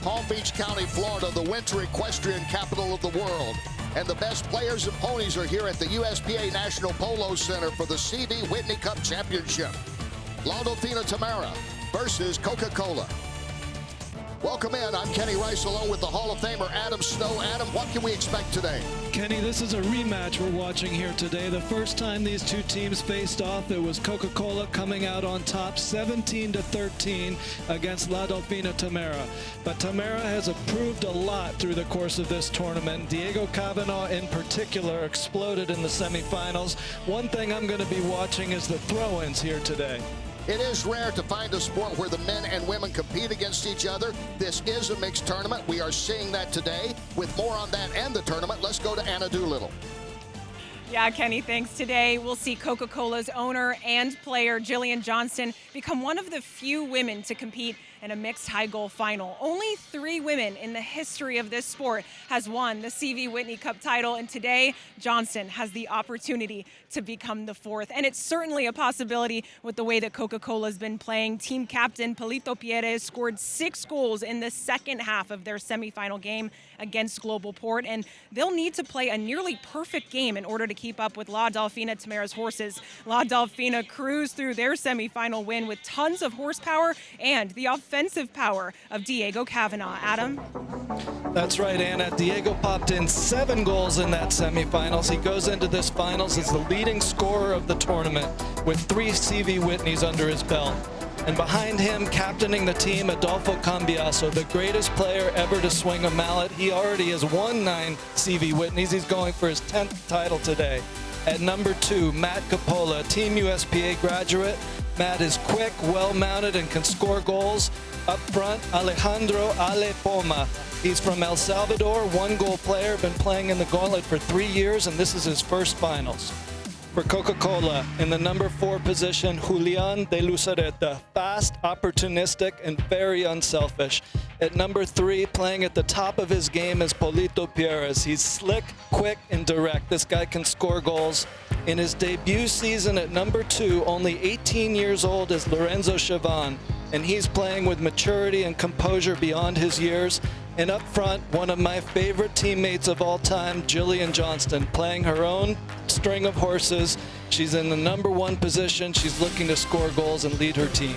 Palm Beach County, Florida, the winter equestrian capital of the world. And the best players and ponies are here at the USPA National Polo Center for the CV Whitney Cup Championship. La Dolfina Tamera versus Coca-Cola. Welcome in. I'm Kenny Rice along with the Hall of Famer Adam Snow. Adam, what can we expect today? Kenny, this is a rematch we're watching here today. The first time these two teams faced off, it was Coca-Cola coming out on top 17-13 against La Dolfina Tamera. But Tamera has improved a lot through the course of this tournament. Diego Cavanaugh in particular exploded in the semifinals. One thing I'm going to be watching is the throw-ins here today. It is rare to find a sport where the men and women compete against each other. This is a mixed tournament. We are seeing that today. With more on that and the tournament, let's go to Anna Doolittle. Yeah, Kenny, thanks. Today, we'll see Coca-Cola's owner and player, Jillian Johnston, become one of the few women to compete in a mixed high goal final. Only 3 women in the history of this sport has won the CV Whitney Cup title, and today Johnston has the opportunity to become the 4th. And it's certainly a possibility with the way that Coca-Cola's been playing. Team captain Polito Pierres scored 6 goals in the second half of their semifinal game against Global Port, and they'll need to play a nearly perfect game in order to keep up with La Dolfina Tamera's horses. La Dolfina cruised through their semifinal win with tons of horsepower and the offensive power of Diego Cavanaugh. Adam? That's right, Anna. Diego popped in 7 goals in that semifinals. He goes into this finals as the leading scorer of the tournament with 3 CV Whitneys under his belt. And behind him, captaining the team, Adolfo Cambiaso, the greatest player ever to swing a mallet. He already has won 9 CV Whitneys. He's going for his 10th title today. At number 2, Matt Coppola, Team USPA graduate. Matt is quick, well-mounted, and can score goals. Up front, Alejandro Ale Poma. He's from El Salvador, 1-goal player, been playing in the gauntlet for 3 years, and this is his first finals. For Coca-Cola, in the number 4 position, Julian de Lucereta, fast, opportunistic, and very unselfish. At number 3, playing at the top of his game, is Polito Pierres. He's slick, quick, and direct. This guy can score goals. In his debut season at number 2, only 18 years old, is Lorenzo Chavan, and he's playing with maturity and composure beyond his years. And up front, one of my favorite teammates of all time, Jillian Johnston, playing her own string of horses. She's in the number 1 position. She's looking to score goals and lead her team.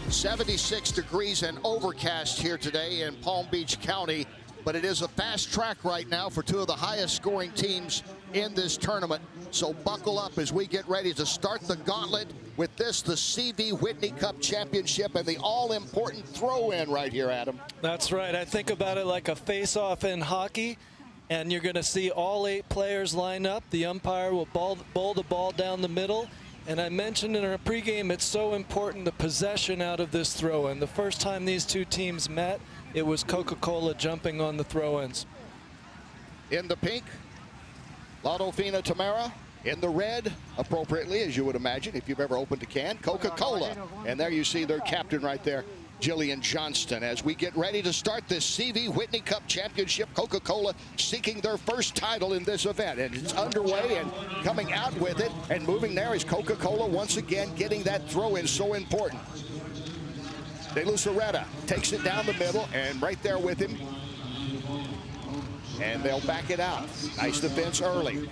76 degrees and overcast here today in Palm Beach County, but it is a fast track right now for 2 of the highest scoring teams in this tournament. So buckle up as we get ready to start the gauntlet with this, the CV Whitney Cup Championship, and the all-important throw-in right here, Adam. That's right. I think about it like a face-off in hockey, and you're going to see all 8 players line up. The umpire will bowl the ball down the middle. And I mentioned in our pregame, it's so important the possession out of this throw-in. The first time these 2 teams met, it was Coca-Cola jumping on the throw-ins. In the pink, La Dolfina Tamera. In the red, appropriately, as you would imagine, if you've ever opened a can, Coca-Cola. And there you see their captain right there, Jillian Johnston. As we get ready to start this CV Whitney Cup Championship, Coca-Cola seeking their first title in this event. And it's underway and coming out with it. And moving there is Coca-Cola once again getting that throw-in so important. De Lucereta takes it down the middle, and right there with him. And they'll back it out. Nice defense early.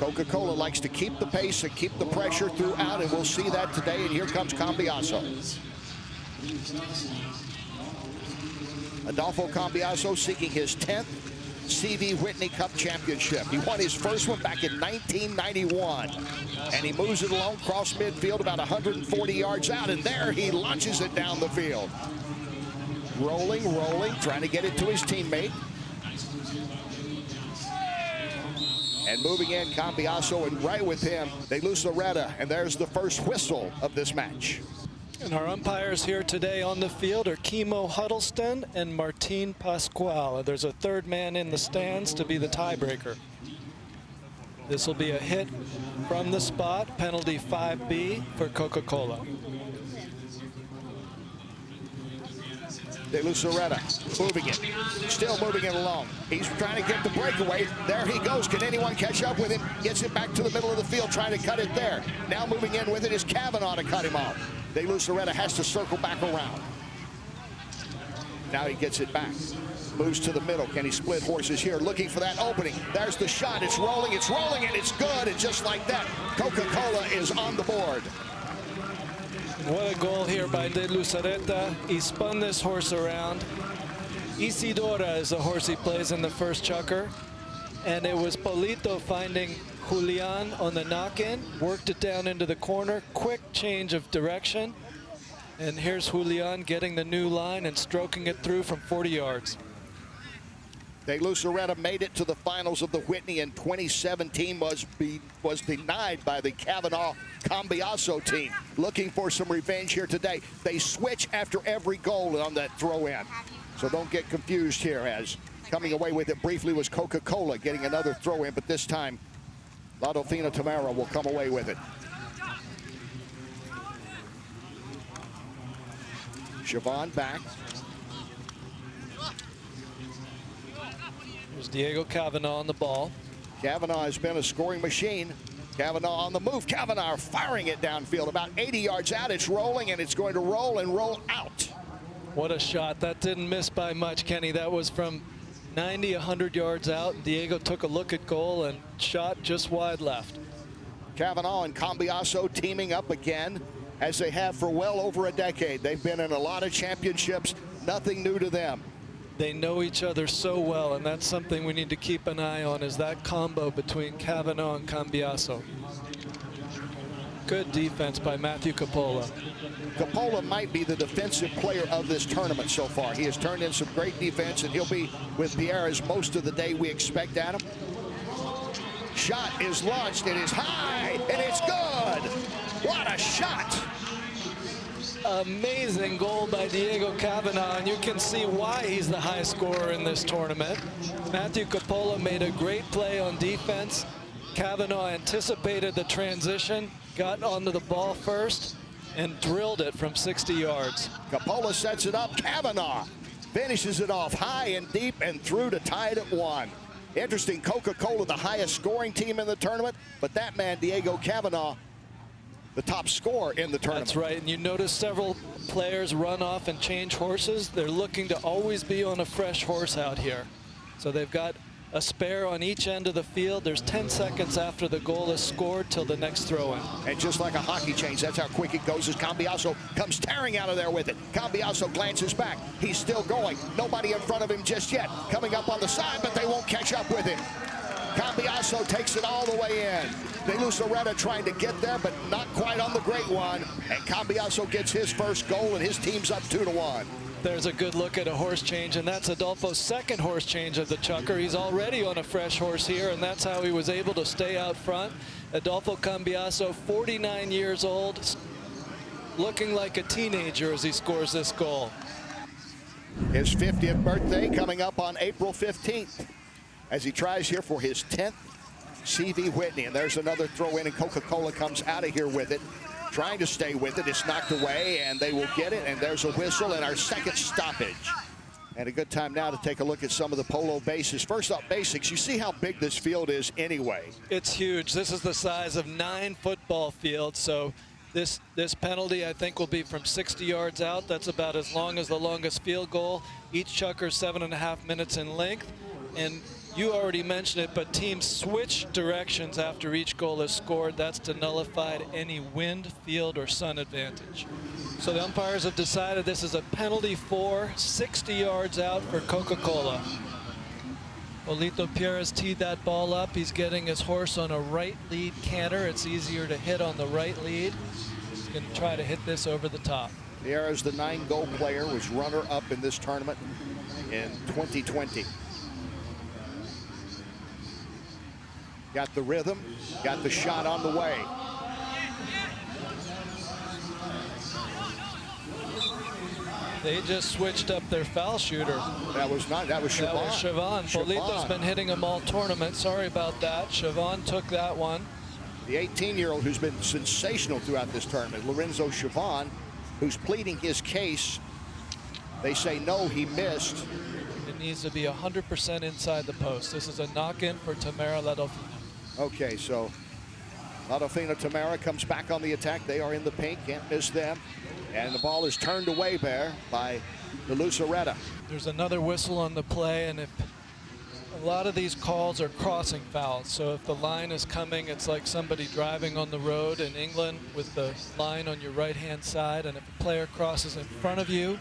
Coca-Cola likes to keep the pace and keep the pressure throughout, and we'll see that today. And here comes Cambiaso. Adolfo Cambiaso seeking his 10th CV Whitney Cup Championship. He won his first one back in 1991. And he moves it along cross midfield about 140 yards out, and there he launches it down the field. Rolling, trying to get it to his teammate. And moving in, Cambiaso, and right with him, De Lucereta, and there's the first whistle of this match. And our umpires here today on the field are Kimo Huddleston and Martin Pascual. There's a 3rd man in the stands to be the tiebreaker. This will be a hit from the spot, penalty 5B for Coca-Cola. De Lucereta moving it, still moving it along. He's trying to get the breakaway. There he goes. Can anyone catch up with him? Gets it back to the middle of the field, trying to cut it there. Now moving in with it is Cavanaugh to cut him off. De Lucereta has to circle back around. Now he gets it back. Moves to the middle. Can he split horses here? Looking for that opening. There's the shot. It's rolling, and it's good. And just like that, Coca-Cola is on the board. What a goal here by De Luchareta. He spun this horse around. Isidora is the horse he plays in the first chukker. And it was Polito finding Julian on the knock-in, worked it down into the corner, quick change of direction. And here's Julian getting the new line and stroking it through from 40 yards. De Luchareta made it to the finals of the Whitney in 2017, was denied by the Kavanaugh Cambiaso team. Looking for some revenge here today. They switch after every goal on that throw-in. So don't get confused here, as coming away with it briefly was Coca-Cola getting another throw-in, but this time La Dolfina Tamera will come away with it. Siobhan back. There's Diego Kavanaugh on the ball. Kavanaugh has been a scoring machine. Kavanaugh on the move. Kavanaugh firing it downfield about 80 yards out. It's rolling, and it's going to roll and roll out. What a shot. That didn't miss by much, Kenny. That was from 90, 100 yards out. Diego took a look at goal and shot just wide left. Kavanaugh and Cambiaso teaming up again, as they have for well over a decade. They've been in a lot of championships. Nothing new to them. They know each other so well, and that's something we need to keep an eye on, is that combo between Kavanaugh and Cambiaso. Good defense by Matthew Coppola. Coppola might be the defensive player of this tournament so far. He has turned in some great defense, and he'll be with Pierres most of the day, we expect, Adam. Shot is launched. It is high, and it's good. What a shot. Amazing goal by Diego Kavanaugh, and you can see why he's the high scorer in this tournament. Matthew Coppola made a great play on defense. Kavanaugh anticipated the transition, got onto the ball first, and drilled it from 60 yards. Coppola sets it up. Kavanaugh finishes it off high and deep and through to tie it at 1. Interesting, Coca-Cola, the highest scoring team in the tournament, but that man, Diego Kavanaugh, the top scorer in the tournament. That's right, and you notice several players run off and change horses. They're looking to always be on a fresh horse out here. So they've got a spare on each end of the field. There's 10 seconds after the goal is scored till the next throw-in. And just like a hockey change, that's how quick it goes as Cambiaso comes tearing out of there with it. Cambiaso glances back. He's still going. Nobody in front of him just yet. Coming up on the side, but they won't catch up with him. Cambiaso takes it all the way in. De Luchareta trying to get there, but not quite on the great one. And Cambiaso gets his first goal, and his team's up 2-1. There's a good look at a horse change, and that's Adolfo's second horse change of the chukker. He's already on a fresh horse here, and that's how he was able to stay out front. Adolfo Cambiaso, 49 years old, looking like a teenager as he scores this goal. His 50th birthday coming up on April 15th as he tries here for his 10th CV Whitney. And there's another throw in, and Coca-Cola comes out of here with it. Trying to stay with it. It's knocked away, and they will get it. And there's a whistle and our second stoppage. And a good time now to take a look at some of the polo bases. First up, basics. You see how big this field is anyway. It's huge. This is the size of 9 football fields. So this penalty, I think, will be from 60 yards out. That's about as long as the longest field goal. Each chukker 7.5 minutes in length. And you already mentioned it, but teams switch directions after each goal is scored. That's to nullify any wind, field, or sun advantage. So the umpires have decided this is a penalty for 60 yards out for Coca-Cola. Olito Pierres teed that ball up. He's getting his horse on a right lead canter. It's easier to hit on the right lead. He's going to try to hit this over the top. Pierres, the 9-goal player, was runner-up in this tournament in 2020. Got the rhythm, got the shot on the way. They just switched up their foul shooter. That was Siobhan. That was Siobhan. Polito's been hitting them all tournament. Sorry about that. Siobhan took that one. The 18-year-old who's been sensational throughout this tournament, Lorenzo Siobhan, who's pleading his case. They say no, he missed. It needs to be 100% inside the post. This is a knock-in for Tamera La Dolfina. Okay, so La Dolfina Tamera comes back on the attack. They are in the pink, can't miss them. And the ball is turned away there by the Luceretta. There's another whistle on the play, and if a lot of these calls are crossing fouls. So if the line is coming, it's like somebody driving on the road in England with the line on your right-hand side. And if a player crosses in front of you,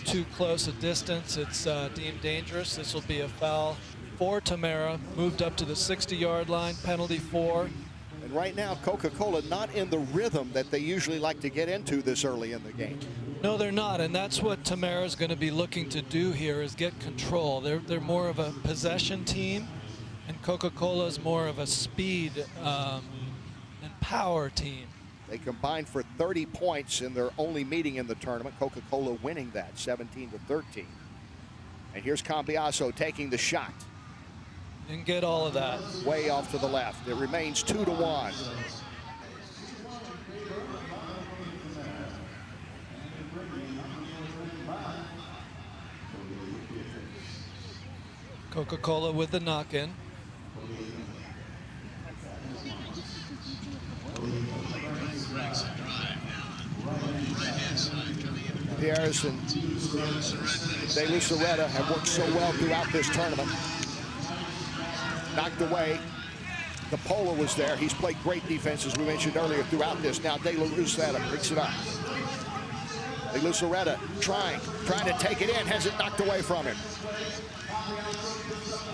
too close a distance, it's deemed dangerous. This will be a foul for Tamera, moved up to the 60-yard line, penalty 4. And right now, Coca-Cola not in the rhythm that they usually like to get into this early in the game. No, they're not, and that's what Tamera is going to be looking to do here, is get control. They're more of a possession team, and Coca-Cola is more of a speed and power team. They combined for 30 points in their only meeting in the tournament. Coca-Cola winning that 17-13. And here's Cambiaso taking the shot. Didn't get all of that. Way off to the left. It remains 2-1. Coca-Cola with the knock-in. Pierres and De Luceretta have worked so well throughout this tournament. Knocked away. The Polo was there. He's played great defense, as we mentioned earlier, throughout this. Now De Luceretta picks it up. De Luceretta trying to take it in, has it knocked away from him.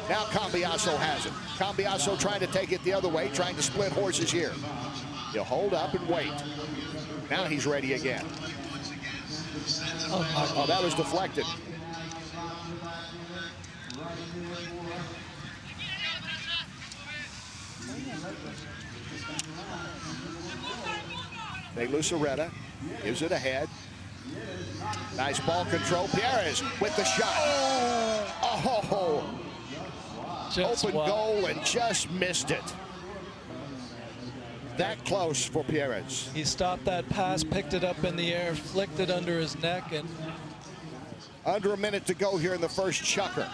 Now Cambiaso has it. Cambiaso trying to take it the other way, trying to split horses here. He'll hold up and wait. Now he's ready again. Oh, that was deflected. De Luceretta gives it ahead. Nice ball control. Pierres with the shot. Oh, just open goal and just missed it. That close for Pierres. He stopped that pass, picked it up in the air, flicked it under his neck, and under a minute to go here in the first chukker.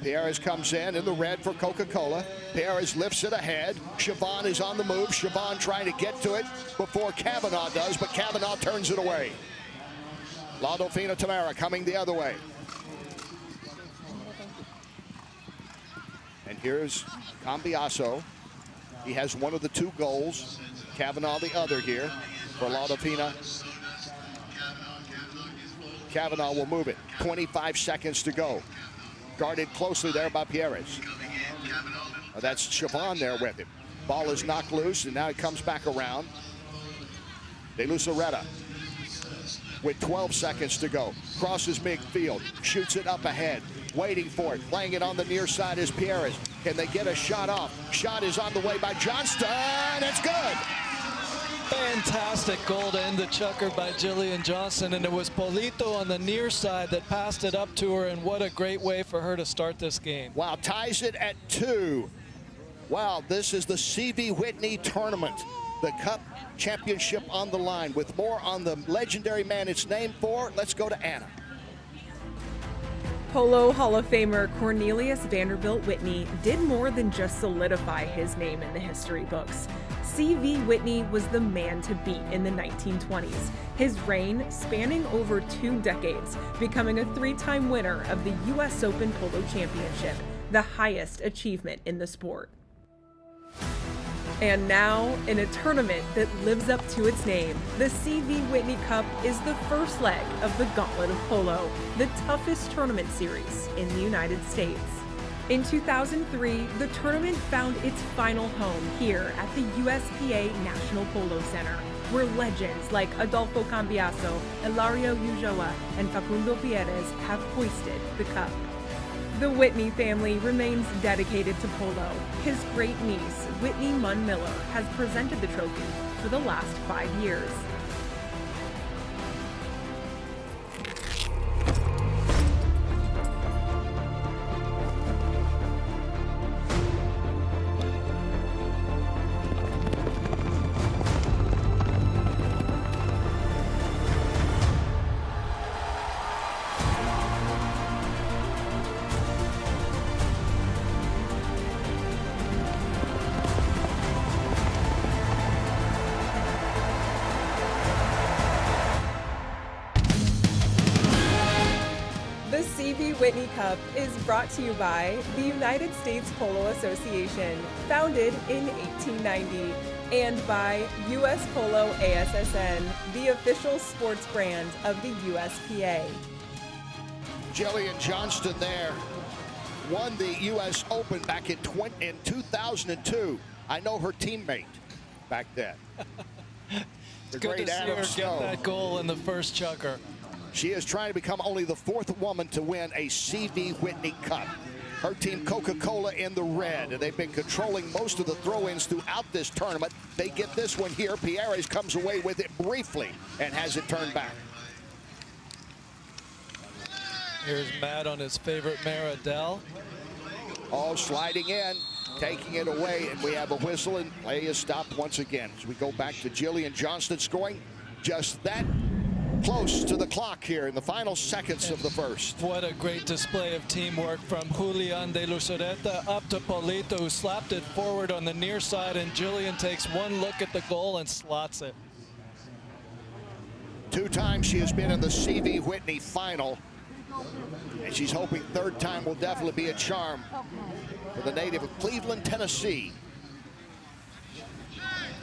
Pierres comes in the red for Coca-Cola. Pierres lifts it ahead. Siobhan is on the move. Siobhan trying to get to it before Kavanaugh does, but Kavanaugh turns it away. La Dolfina Tamera coming the other way. And here's Cambiaso. He has one of the 2 goals. Kavanaugh the other here for La Dolfina. Kavanaugh will move it. 25 seconds to go. Guarded closely there by Pierres. That's Siobhan there with him. Ball is knocked loose, and now it comes back around. De Luceretta with 12 seconds to go. Crosses midfield, shoots it up ahead. Waiting for it, playing it on the near side is Pierres. Can they get a shot off? Shot is on the way by Johnston. It's good. fantastic goal to end the chukker by Jillian Johnson, and it was Polito on the near side that passed it up to her, and what a great way for her to start this game. Wow, ties it at 2. Wow, this is the C.V. Whitney tournament. The Cup championship on the line. With more on the legendary man it's named for, let's go to Anna. Polo Hall of Famer Cornelius Vanderbilt Whitney did more than just solidify his name in the history books. C.V. Whitney was the man to beat in the 1920s, his reign spanning over 2 decades, becoming a 3-time winner of the U.S. Open Polo Championship, the highest achievement in the sport. And now, in a tournament that lives up to its name, the C.V. Whitney Cup is the first leg of the Gauntlet of Polo, the toughest tournament series in the United States. In 2003, the tournament found its final home here at the USPA National Polo Center, where legends like Adolfo Cambiaso, Hilario Ulloa, and Facundo Pierres have hoisted the cup. The Whitney family remains dedicated to polo. His great niece, Whitney Munn Miller, has presented the trophy for the last 5 years. Whitney Cup is brought to you by the United States Polo Association, founded in 1890, and by US Polo ASSN, the official sports brand of the USPA. Jillian Johnston there won the U.S. Open back in 2002. I know her teammate back then. It's good to see her get that goal in the first chukker. She is trying to become only the 4th woman to win a CV Whitney Cup. Her team, Coca-Cola, in the red, and they've been controlling most of the throw-ins throughout this tournament. They get this one here. Pierres comes away with it briefly and has it turned back. Here's Matt on his favorite mare, Adele. Oh, sliding in, taking it away, and we have a whistle, and play is stopped once again. As we go back to Jillian Johnston scoring just that close to the clock here in the final seconds of the first. What a great display of teamwork from Julian de Lucereta up to Polito, who slapped it forward on the near side, and Jillian takes one look at the goal and slots it. 2 times she has been in the CV Whitney final, and she's hoping 3rd time will definitely be a charm for the native of Cleveland, Tennessee.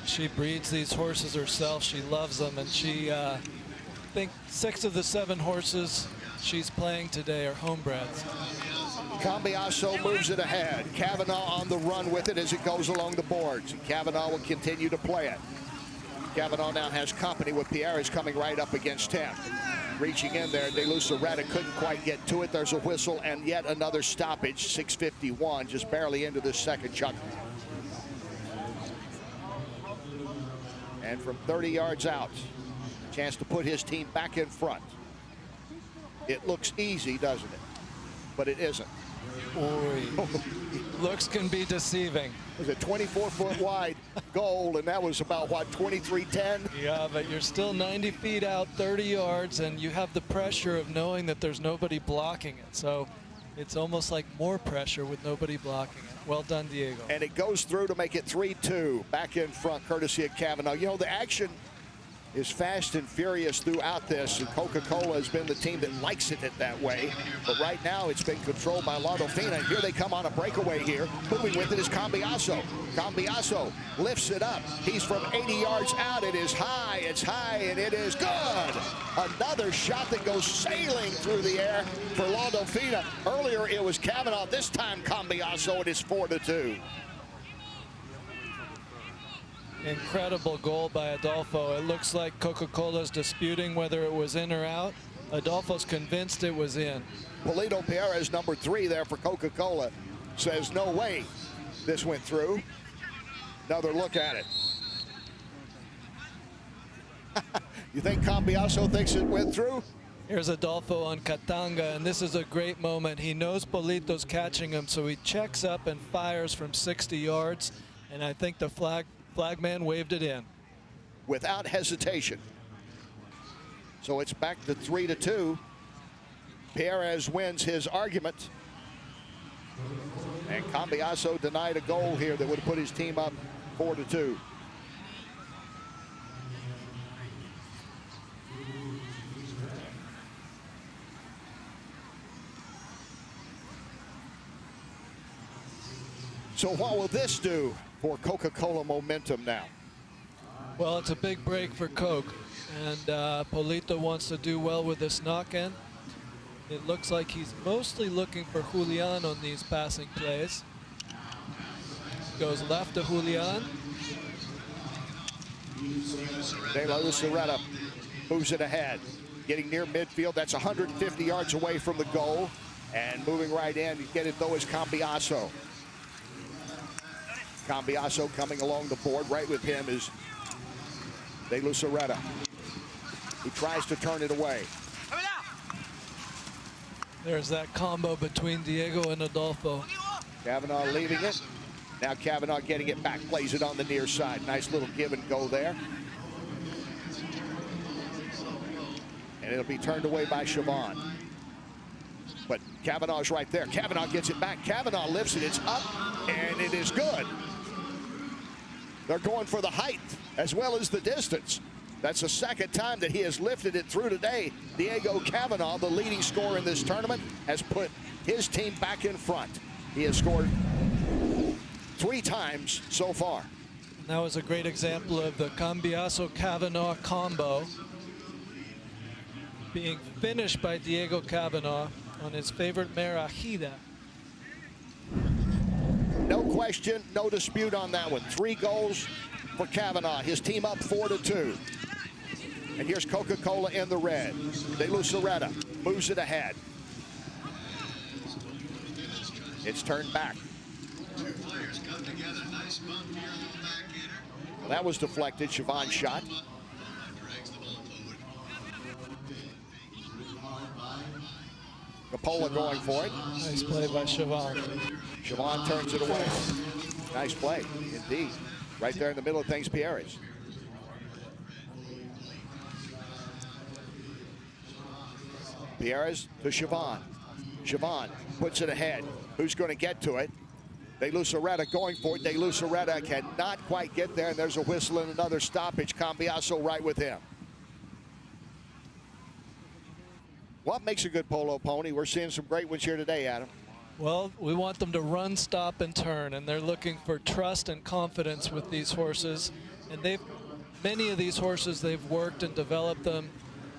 She breeds these horses herself. She loves them, and she I think 6 of the 7 horses she's playing today are homebreds. Cambiaso moves it ahead. Kavanaugh on the run with it as it goes along the boards. And Kavanaugh will continue to play it. Kavanaugh now has company with Pierres coming right up against him. Reaching in there, De Lucereta couldn't quite get to it. There's a whistle and yet another stoppage. 6:51, just barely into the second chukker. And from 30 yards out, chance to put his team back in front. It looks easy, doesn't it? But it isn't. Oy. Looks can be deceiving. It was a 24-foot wide goal, and that was about, what, 23-10? Yeah, but you're still 90 feet out, 30 yards, and you have the pressure of knowing that there's nobody blocking it. So it's almost like more pressure with nobody blocking it. Well done, Diego. And it goes through to make it 3-2, back in front, courtesy of Kavanaugh. You know, the action is fast and furious throughout this, and Coca-Cola has been the team that likes it that way. But right now, it's been controlled by Dolfina. And here they come on a breakaway here. Moving with it is Cambiaso. Cambiaso lifts it up. He's from 80 yards out. It is high, and it is good. Another shot that goes sailing through the air for Dolfina. Earlier, it was Kavanaugh. This time, Cambiaso. It is 4-2. Incredible goal by Adolfo. It looks like Coca-Cola's disputing whether it was in or out. Adolfo's convinced it was in. Polito Pierres, number 3 there for Coca-Cola, says no way this went through. Another look at it. You think Cambiaso thinks it went through? Here's Adolfo on Katanga, and this is a great moment. He knows Polito's catching him, so he checks up and fires from 60 yards, and I think the flagman waved it in. Without hesitation. So it's back to 3-2. Pierres wins his argument. And Cambiaso denied a goal here that would have put his team up 4-2. So what will this do for Coca-Cola momentum now? Well, it's a big break for Coke, and Polito wants to do well with this knock-in. It looks like he's mostly looking for Julian on these passing plays. Goes left to Julian. De Lucereta moves it ahead, getting near midfield. That's 150 yards away from the goal, and moving right in. You get it though is Cambiaso. Cambiaso coming along the board. Right with him is De Lucereta. He tries to turn it away. There's that combo between Diego and Adolfo. Kavanaugh leaving it. Now Kavanaugh getting it back, plays it on the near side. Nice little give and go there. And it'll be turned away by Siobhan. But Kavanaugh's right there. Kavanaugh gets it back. Kavanaugh lifts it. It's up, and it is good. They're going for the height as well as the distance. That's the second time that he has lifted it through today. Diego Cavanaugh, the leading scorer in this tournament, has put his team back in front. He has scored 3 times so far. That was a great example of the Cambiaso-Cavanaugh combo being finished by Diego Cavanaugh on his favorite mare, Ajida. No question, no dispute on that one. 3 goals for Cavanaugh. His team up 4-2. And here's Coca-Cola in the red. De Luceretta moves it ahead. It's turned back. Well, that was deflected. Siobhan's shot. Coppola going for it. Nice play by Siobhan. Siobhan turns it away. Nice play, indeed. Right there in the middle of things, Pierres. Pierres to Siobhan. Siobhan puts it ahead. Who's going to get to it? De Luceretta going for it. De Luceretta cannot quite get there, and there's a whistle and another stoppage. Cambiaso right with him. What makes a good polo pony? We're seeing some great ones here today, Adam. Well, we want them to run, stop, and turn, and they're looking for trust and confidence with these horses. And many of these horses, they've worked and developed them,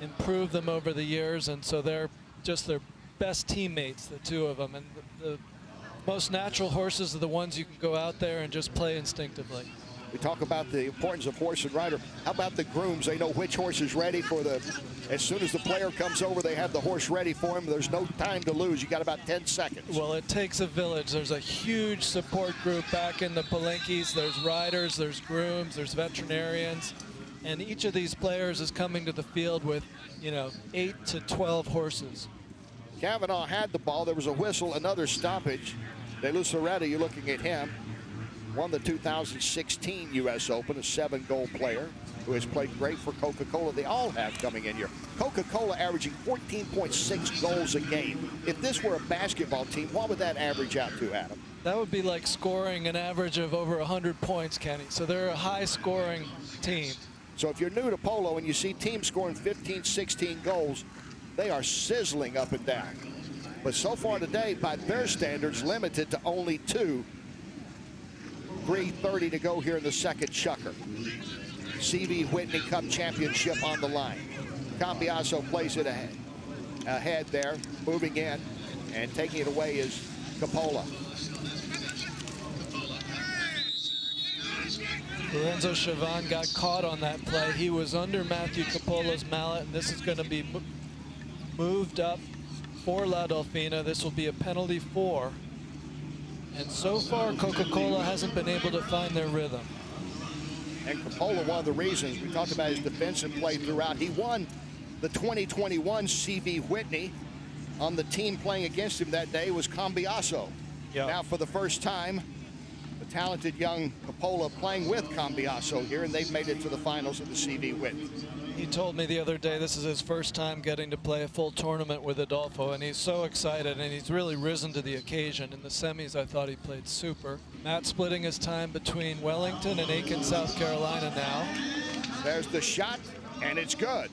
improved them over the years, and so they're just their best teammates, the 2 of them. And the most natural horses are the ones you can go out there and just play instinctively. We talk about the importance of horse and rider. How about the grooms? They know which horse is ready for as soon as the player comes over, they have the horse ready for him. There's no time to lose. You got about 10 seconds. Well, it takes a village. There's a huge support group back in the palenques. There's riders, there's grooms, there's veterinarians. And each of these players is coming to the field with, 8 to 12 horses. Cavanaugh had the ball. There was a whistle, another stoppage. De Luceretta, you're looking at him. Won the 2016 U.S. Open, a 7-goal player who has played great for Coca-Cola. They all have coming in here. Coca-Cola averaging 14.6 goals a game. If this were a basketball team, what would that average out to, Adam? That would be like scoring an average of over 100 points, Kenny. So they're a high-scoring team. So if you're new to polo and you see teams scoring 15, 16 goals, they are sizzling up and down. But so far today, by their standards, limited to only 2. 3:30 to go here in the second chukker. CV Whitney Cup Championship on the line. Cambiaso plays it ahead there, moving in, and taking it away is Coppola. Lorenzo Siobhan got caught on that play. He was under Matthew Coppola's mallet, and this is going to be moved up for La Dolfina. This will be a penalty 4. And so far, Coca-Cola hasn't been able to find their rhythm. And Coppola, one of the reasons we talked about his defensive play throughout. He won the 2021 CV Whitney. On the team playing against him that day was Cambiaso. Yep. Now for the first time, the talented young Coppola playing with Cambiaso here, and they've made it to the finals of the CV Whitney. He told me the other day this is his first time getting to play a full tournament with Adolfo, and he's so excited, and he's really risen to the occasion. In the semis, I thought he played super. Matt splitting his time between Wellington and Aiken, South Carolina now. There's the shot, and it's good.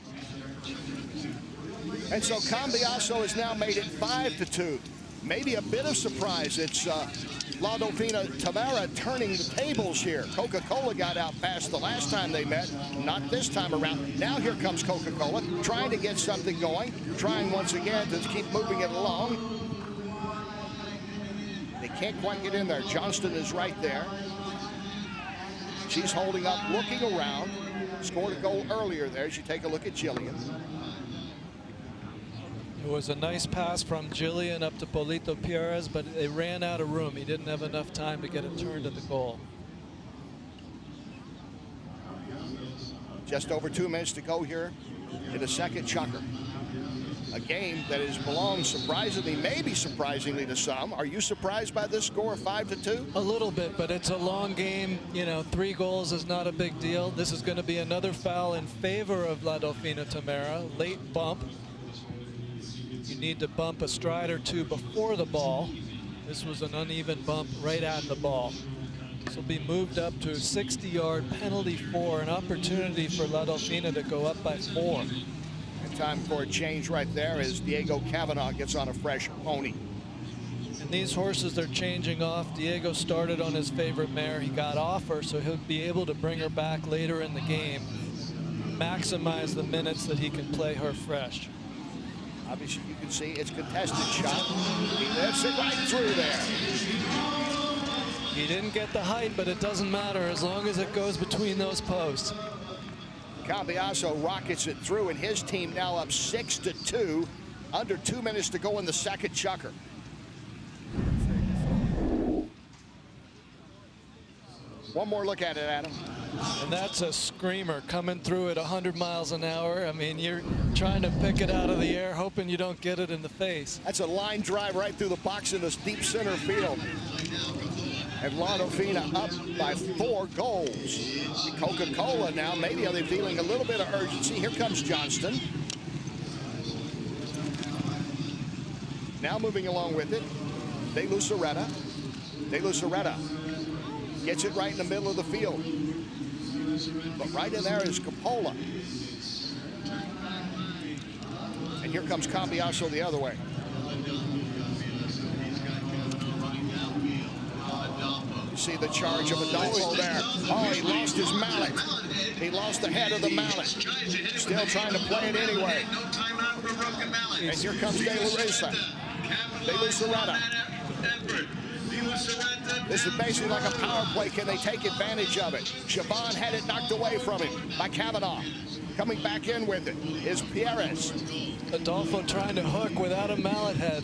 And so Cambiaso has now made it 5-2. Maybe a bit of surprise. It's La Dolfina Tamera turning the tables here. Coca-Cola got out fast the last time they met, not this time around. Now here comes Coca-Cola, trying to get something going, trying once again to keep moving it along. They can't quite get in there. Johnston is right there. She's holding up, looking around. Scored a goal earlier there as you take a look at Jillian. It was a nice pass from Jillian up to Polito Pierres, but they ran out of room. He didn't have enough time to get it turned to the goal. Just over 2 minutes to go here in the second chukker. A game that has belonged surprisingly, maybe surprisingly to some. Are you surprised by this score, 5-2? A little bit, but it's a long game. 3 goals is not a big deal. This is going to be another foul in favor of La Dolfina Tamera. Late bump. You need to bump a stride or 2 before the ball. This was an uneven bump right at the ball. This will be moved up to a 60-yard penalty for an opportunity for La Dolfina to go up by 4. And time for a change right there as Diego Cavanaugh gets on a fresh pony. And these horses they're changing off. Diego started on his favorite mare. He got off her, so he'll be able to bring her back later in the game, maximize the minutes that he can play her fresh. Obviously, you can see it's contested shot. He lifts it right through there. He didn't get the height, but it doesn't matter as long as it goes between those posts. Cambiaso rockets it through, and his team now up 6-2. Under 2 minutes to go in the second chukker. One more look at it, Adam. And that's a screamer coming through at 100 miles an hour. I mean, you're trying to pick it out of the air, hoping you don't get it in the face. That's a line drive right through the box in this deep center field. And La Dolfina up by 4 goals. Coca-Cola now, maybe are they feeling a little bit of urgency? Here comes Johnston. Now moving along with it, De Luceretta. De Luceretta gets it right in the middle of the field. But right in there is Coppola. And here comes Cambiaso the other way. You see the charge of Adolfo there. Oh, he lost his mallet. He lost the head of the mallet. Still trying to play it anyway. And here comes De Luceretta. This is basically like a power play. Can they take advantage of it? Shaban had it knocked away from him by Cavanaugh. Coming back in with it is Pierres. Adolfo trying to hook without a mallet head.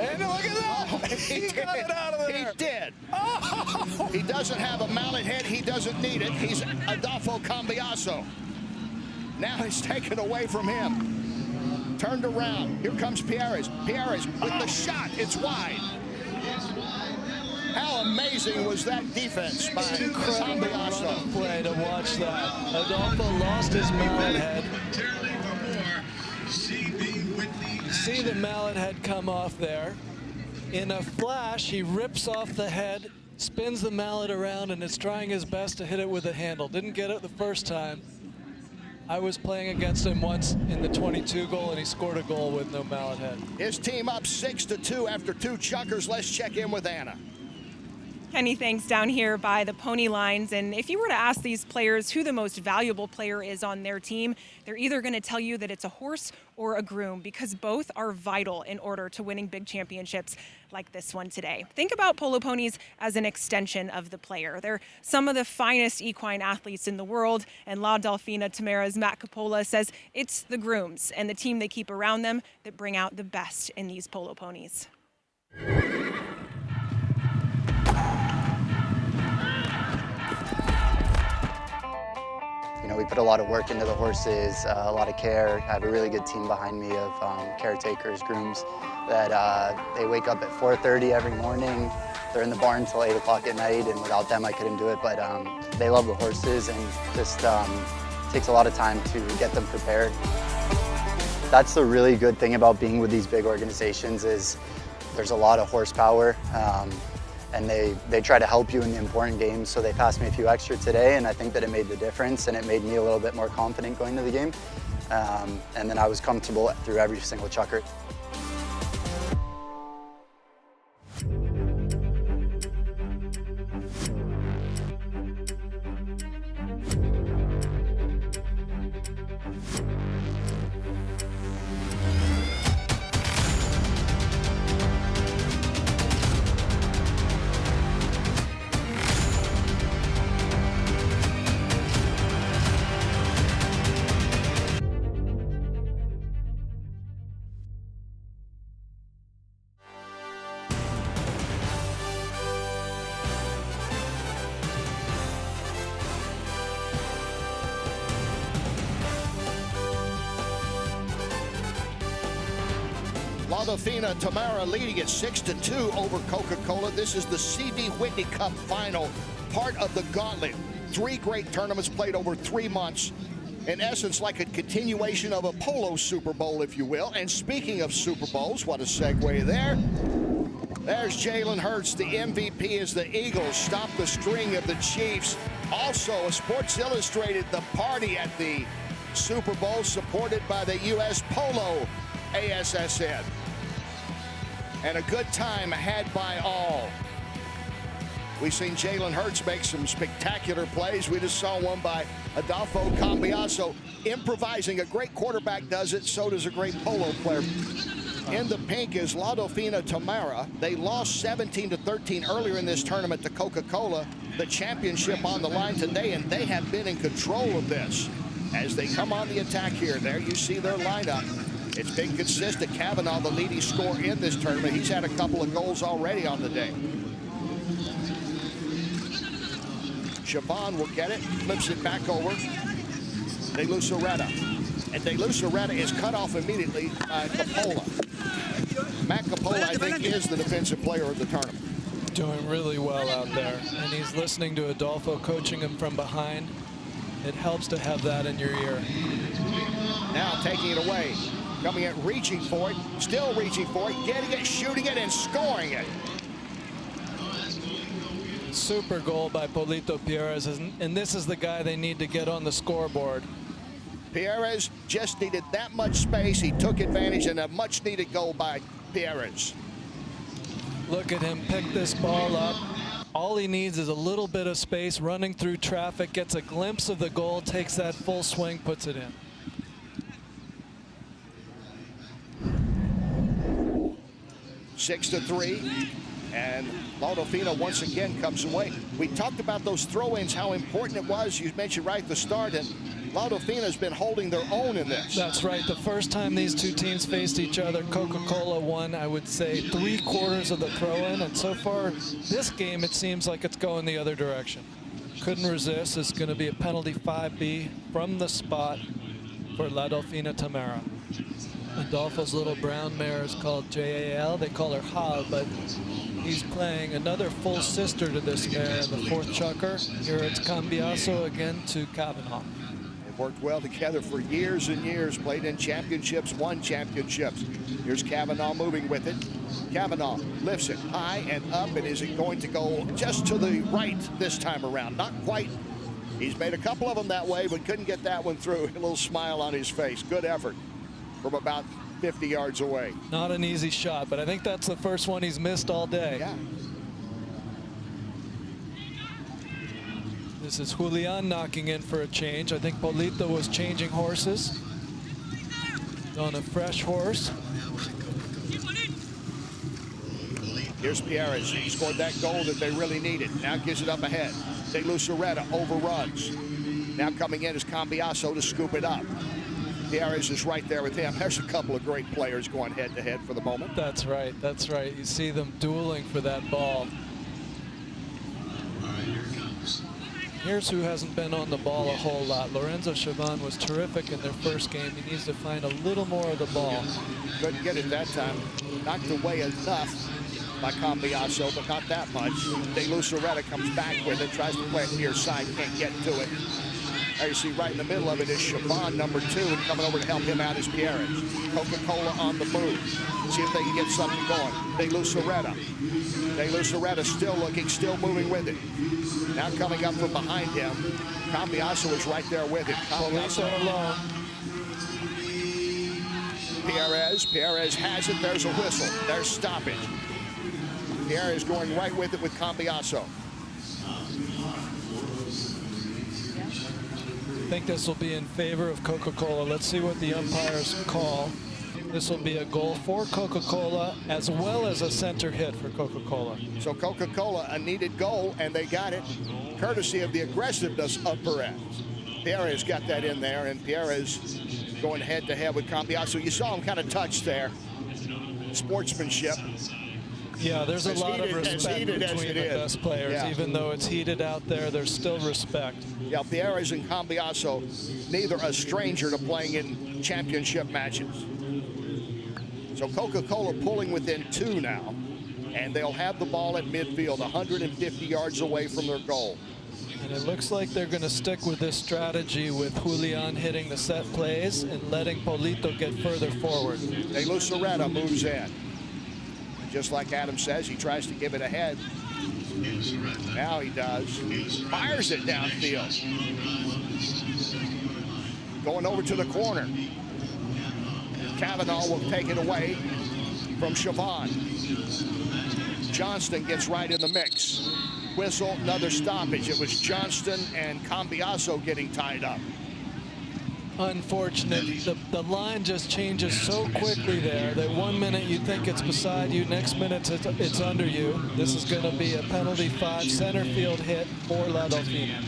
And look at that! Oh, he got it out of there. He did. Oh. He doesn't have a mallet head. He doesn't need it. He's Adolfo Cambiaso. Now it's taken away from him. Turned around. Here comes Pierres. Pierres with the shot. It's wide. How amazing was that defense by Cambiaso? Play to watch that. Adolfo lost his mallet head. You see the mallet head come off there. In a flash, he rips off the head, spins the mallet around, and is trying his best to hit it with a handle. Didn't get it the first time. I was playing against him once in the 22 goal, and he scored a goal with no mallet head. His team up 6-2 after 2 chukkers. Let's check in with Anna. Kenny, thanks down here by the pony lines. And if you were to ask these players who the most valuable player is on their team, they're either going to tell you that it's a horse or a groom, because both are vital in order to winning big championships like this one today. Think about polo ponies as an extension of the player. They're some of the finest equine athletes in the world, and La Dolfina Tamera's Matt Coppola says it's the grooms and the team they keep around them that bring out the best in these polo ponies. You know, we put a lot of work into the horses, a lot of care. I have a really good team behind me of caretakers, grooms, that they wake up at 4:30 every morning. They're in the barn till 8 o'clock at night, and without them I couldn't do it. But they love the horses, and just takes a lot of time to get them prepared. That's the really good thing about being with these big organizations is there's a lot of horsepower. And they try to help you in the important games, so they passed me a few extra today, and I think that it made the difference, and it made me a little bit more confident going to the game. And then I was comfortable through every single chukker. La Dolfina Tamera leading at 6-2 over Coca-Cola. This is the CV Whitney Cup final, part of the gauntlet. 3 great tournaments played over 3 months. In essence, like a continuation of a polo Super Bowl, if you will. And speaking of Super Bowls, what a segue there. There's Jalen Hurts, the MVP, as the Eagles stop the string of the Chiefs. Also, Sports Illustrated, the party at the Super Bowl, supported by the U.S. Polo ASSN. And a good time had by all. We've seen Jalen Hurts make some spectacular plays. We just saw one by Adolfo Cambiaso. Improvising, a great quarterback does it, so does a great polo player. In the pink is Dolfina Tamera. They lost 17-13 earlier in this tournament to Coca-Cola. The championship on the line today, and they have been in control of this. As they come on the attack here, there you see their lineup. It's been consistent. Kavanaugh, the leading scorer in this tournament. He's had a couple of goals already on the day. Siobhan will get it, flips it back over. De Luceretta. And De Luceretta is cut off immediately by Capola. Matt Capola, I think, is the defensive player of the tournament. Doing really well out there. And he's listening to Adolfo coaching him from behind. It helps to have that in your ear. Now taking it away. Coming in, reaching for it. Still reaching for it. Getting it, shooting it, and scoring it. Super goal by Polito Pierres, and this is the guy they need to get on the scoreboard. Pierres just needed that much space. He took advantage, and a much-needed goal by Pierres. Look at him pick this ball up. All he needs is a little bit of space, running through traffic, gets a glimpse of the goal, takes that full swing, puts it in. Six to 3. And Dolfina once again comes away. We talked about those throw-ins, how important it was. You mentioned right at the start, and Dolfina has been holding their own in this. That's right. The first time these two teams faced each other, Coca-Cola won, I would say, 3/4 of the throw-in. And so far, this game, it seems like it's going the other direction. Couldn't resist. It's going to be a penalty 5B from the spot for Dolfina Tamera. Adolfo's little brown mare is called JAL. They call her Hal, but he's playing another full sister to this mare in the fourth chukker. Here it's Cambiaso again to Kavanaugh. They've worked well together for years and years, played in championships, won championships. Here's Kavanaugh moving with it. Kavanaugh lifts it high and up, and is it going to go just to the right this time around? Not quite. He's made a couple of them that way, but couldn't get that one through. A little smile on his face. Good effort from about 50 yards away. Not an easy shot, but I think that's the first one he's missed all day. Yeah. This is Julian knocking in for a change. I think Polito was changing horses. On a fresh horse. Here's Pierres. He scored that goal that they really needed. Now gives it up ahead. De Luceretta overruns. Now coming in is Cambiaso to scoop it up. Pierres is right there with him. There's a couple of great players going head-to-head for the moment. That's right. That's right. You see them dueling for that ball. Here's who hasn't been on the ball a whole lot. Lorenzo Chaban was terrific in their first game. He needs to find a little more of the ball. Couldn't get it that time. Knocked away enough by Cambiaso, but not that much. De Luceretta comes back with it, tries to play it near side, can't get to it. There you see right in the middle of it is Chaban, number 2, and coming over to help him out is Pierres. Coca-Cola on the move. See if they can get something going. De Luceretta. De Luceretta still looking, still moving with it. Now coming up from behind him. Cambiaso is right there with it. Polito alone. Pierres has it. There's a whistle. There's stoppage. Pierres going right with it with Cambiaso. I think this will be in favor of Coca-Cola. Let's see what the umpires call. This will be a goal for Coca-Cola as well as a center hit for Coca-Cola. So Coca-Cola, a needed goal, and they got it courtesy of the aggressiveness of Perez. Pierres got that in there, and Pierres going head-to-head with Cambiaso. You saw him kind of touch there. Sportsmanship. Yeah, there's a lot of respect between the best players. Yeah. Even though it's heated out there, there's still respect. Yeah, Pierres and Cambiaso, neither a stranger to playing in championship matches. So Coca-Cola pulling within 2 now, and they'll have the ball at midfield, 150 yards away from their goal. And it looks like they're going to stick with this strategy with Julian hitting the set plays and letting Polito get further forward. De Luceretta moves in. just like Adam says, he tries to give it ahead. Now he does. Fires it downfield. Going over to the corner. Kavanaugh will take it away from Siobhan. Johnston gets right in the mix. Whistle, another stoppage. It was Johnston and Cambiaso getting tied up. Unfortunate. The line just changes so quickly there that 1 minute you think it's beside you, next minute it's under you. This is going to be a penalty 5 center field hit for La Dolfina.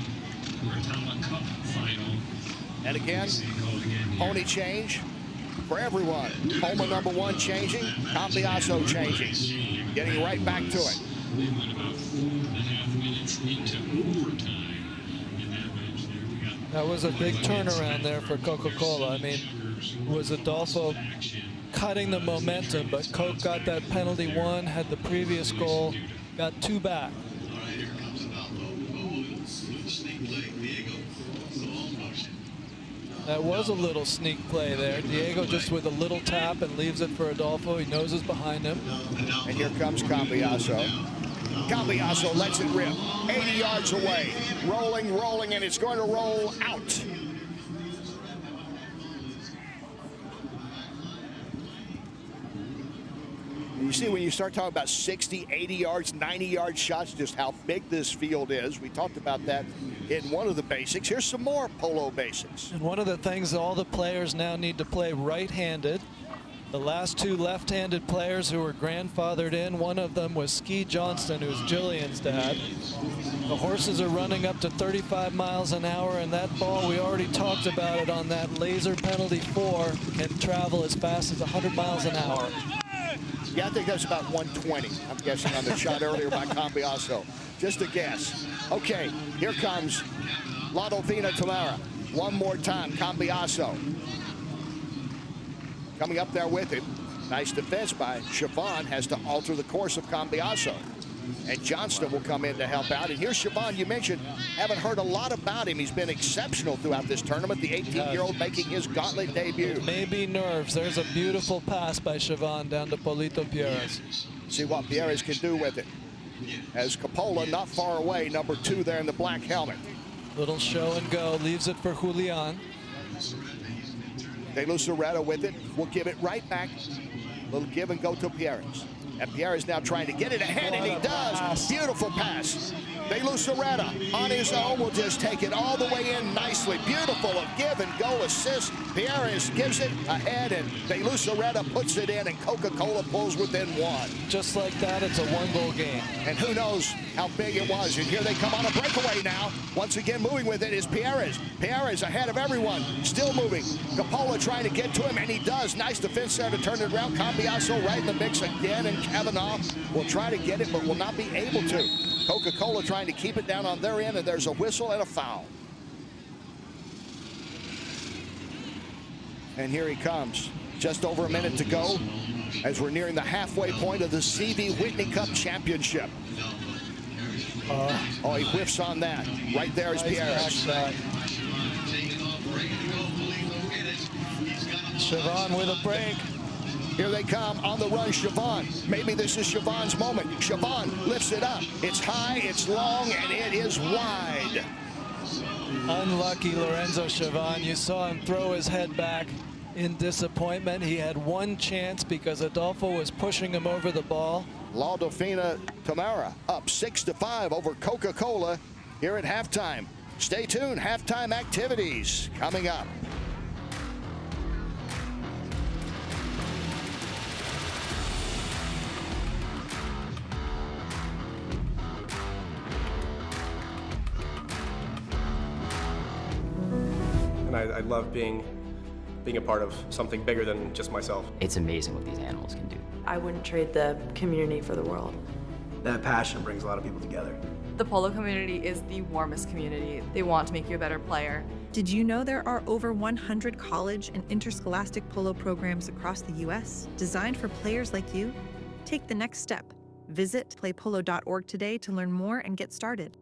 And again, pony change for everyone. Homa number 1 changing, Cambiaso changing. Getting right back to it. That was a big turnaround there for Coca-Cola. I mean, it was Adolfo cutting the momentum, but Coke got that penalty 1, had the previous goal, got 2 back. That was a little sneak play there. Diego just with a little tap and leaves it for Adolfo. He knows it's behind him. And here comes Cambiaso. Cambiaso lets it rip. 80 yards away. Rolling, and it's going to roll out. And you see, when you start talking about 60, 80 yards, 90-yard shots, just how big this field is. We talked about that in one of the basics. Here's some more polo basics. And one of the things all the players now need to play right-handed. The last 2 left-handed players who were grandfathered in, one of them was Ski Johnston, who's Jillian's dad. The horses are running up to 35 miles an hour, and that ball, we already talked about it on that laser penalty 4, can travel as fast as 100 miles an hour. Yeah, I think that's about 120, I'm guessing, on the shot earlier by Cambiaso. Just a guess. Okay, here comes La Dolfina Tamera. One more time, Cambiaso. Coming up there with him. Nice defense by Siobhan, has to alter the course of Cambiaso. And Johnston will come in to help out. And here's Siobhan, you mentioned, haven't heard a lot about him. He's been exceptional throughout this tournament. The 18-year-old making his gauntlet debut. Maybe nerves. There's a beautiful pass by Siobhan down to Polito Pierres. See what Pierres can do with it. As Coppola not far away, number 2 there in the black helmet. Little show and go, leaves it for Julian. De Luceretta with it, will give it right back. Little give and go to Pierres. And Pierres now trying to get it ahead, and he does. Beautiful pass. De Luceretta on his own will just take it all the way in nicely. Beautiful, a give and go assist. Pierres gives it ahead, and De Luceretta puts it in, and Coca-Cola pulls within 1. Just like that, it's a 1-goal game. And who knows how big it was. And here they come on a breakaway now. Once again, moving with it is Pierres. Pierres ahead of everyone, still moving. Coppola trying to get to him, and he does. Nice defense there to turn it around. Cambiaso right in the mix again, and Kavanaugh will try to get it, but will not be able to. Coca-Cola trying to keep it down on their end, and there's a whistle and a foul. And here he comes. Just over a minute to go as we're nearing the halfway point of the CV Whitney Cup Championship. Oh, he whiffs on that. Right there is Pierres. Siobhan with a break. Here they come on the run, Siobhan. Maybe this is Siobhan's moment. Siobhan lifts it up. It's high, it's long, and it is wide. Unlucky Lorenzo Siobhan. You saw him throw his head back in disappointment. He had 1 chance because Adolfo was pushing him over the ball. La Dolfina Tamera up 6-5 over Coca-Cola here at halftime. Stay tuned, halftime activities coming up. And I love being a part of something bigger than just myself. It's amazing what these animals can do. I wouldn't trade the community for the world. That passion brings a lot of people together. The polo community is the warmest community. They want to make you a better player. Did you know there are over 100 college and interscholastic polo programs across the U.S. designed for players like you? Take the next step. Visit playpolo.org today to learn more and get started.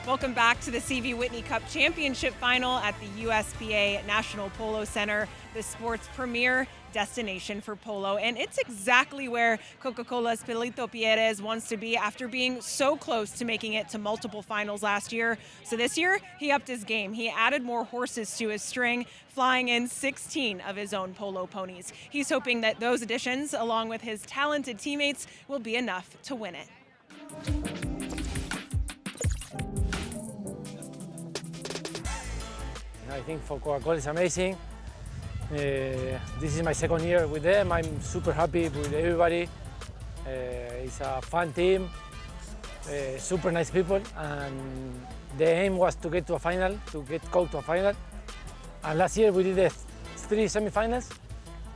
Welcome back to the CV Whitney Cup Championship Final at the USPA National Polo Center, the sport's premier destination for polo. And it's exactly where Coca-Cola's Pelito Pierres wants to be after being so close to making it to multiple finals last year. So this year, he upped his game. He added more horses to his string, flying in 16 of his own polo ponies. He's hoping that those additions, along with his talented teammates, will be enough to win it. I think for Coca-Cola is amazing. This is my second year with them. I'm super happy with everybody. It's a fun team, super nice people, and the aim was to get to a final, to get Coke to a final. And last year we did the 3 semifinals,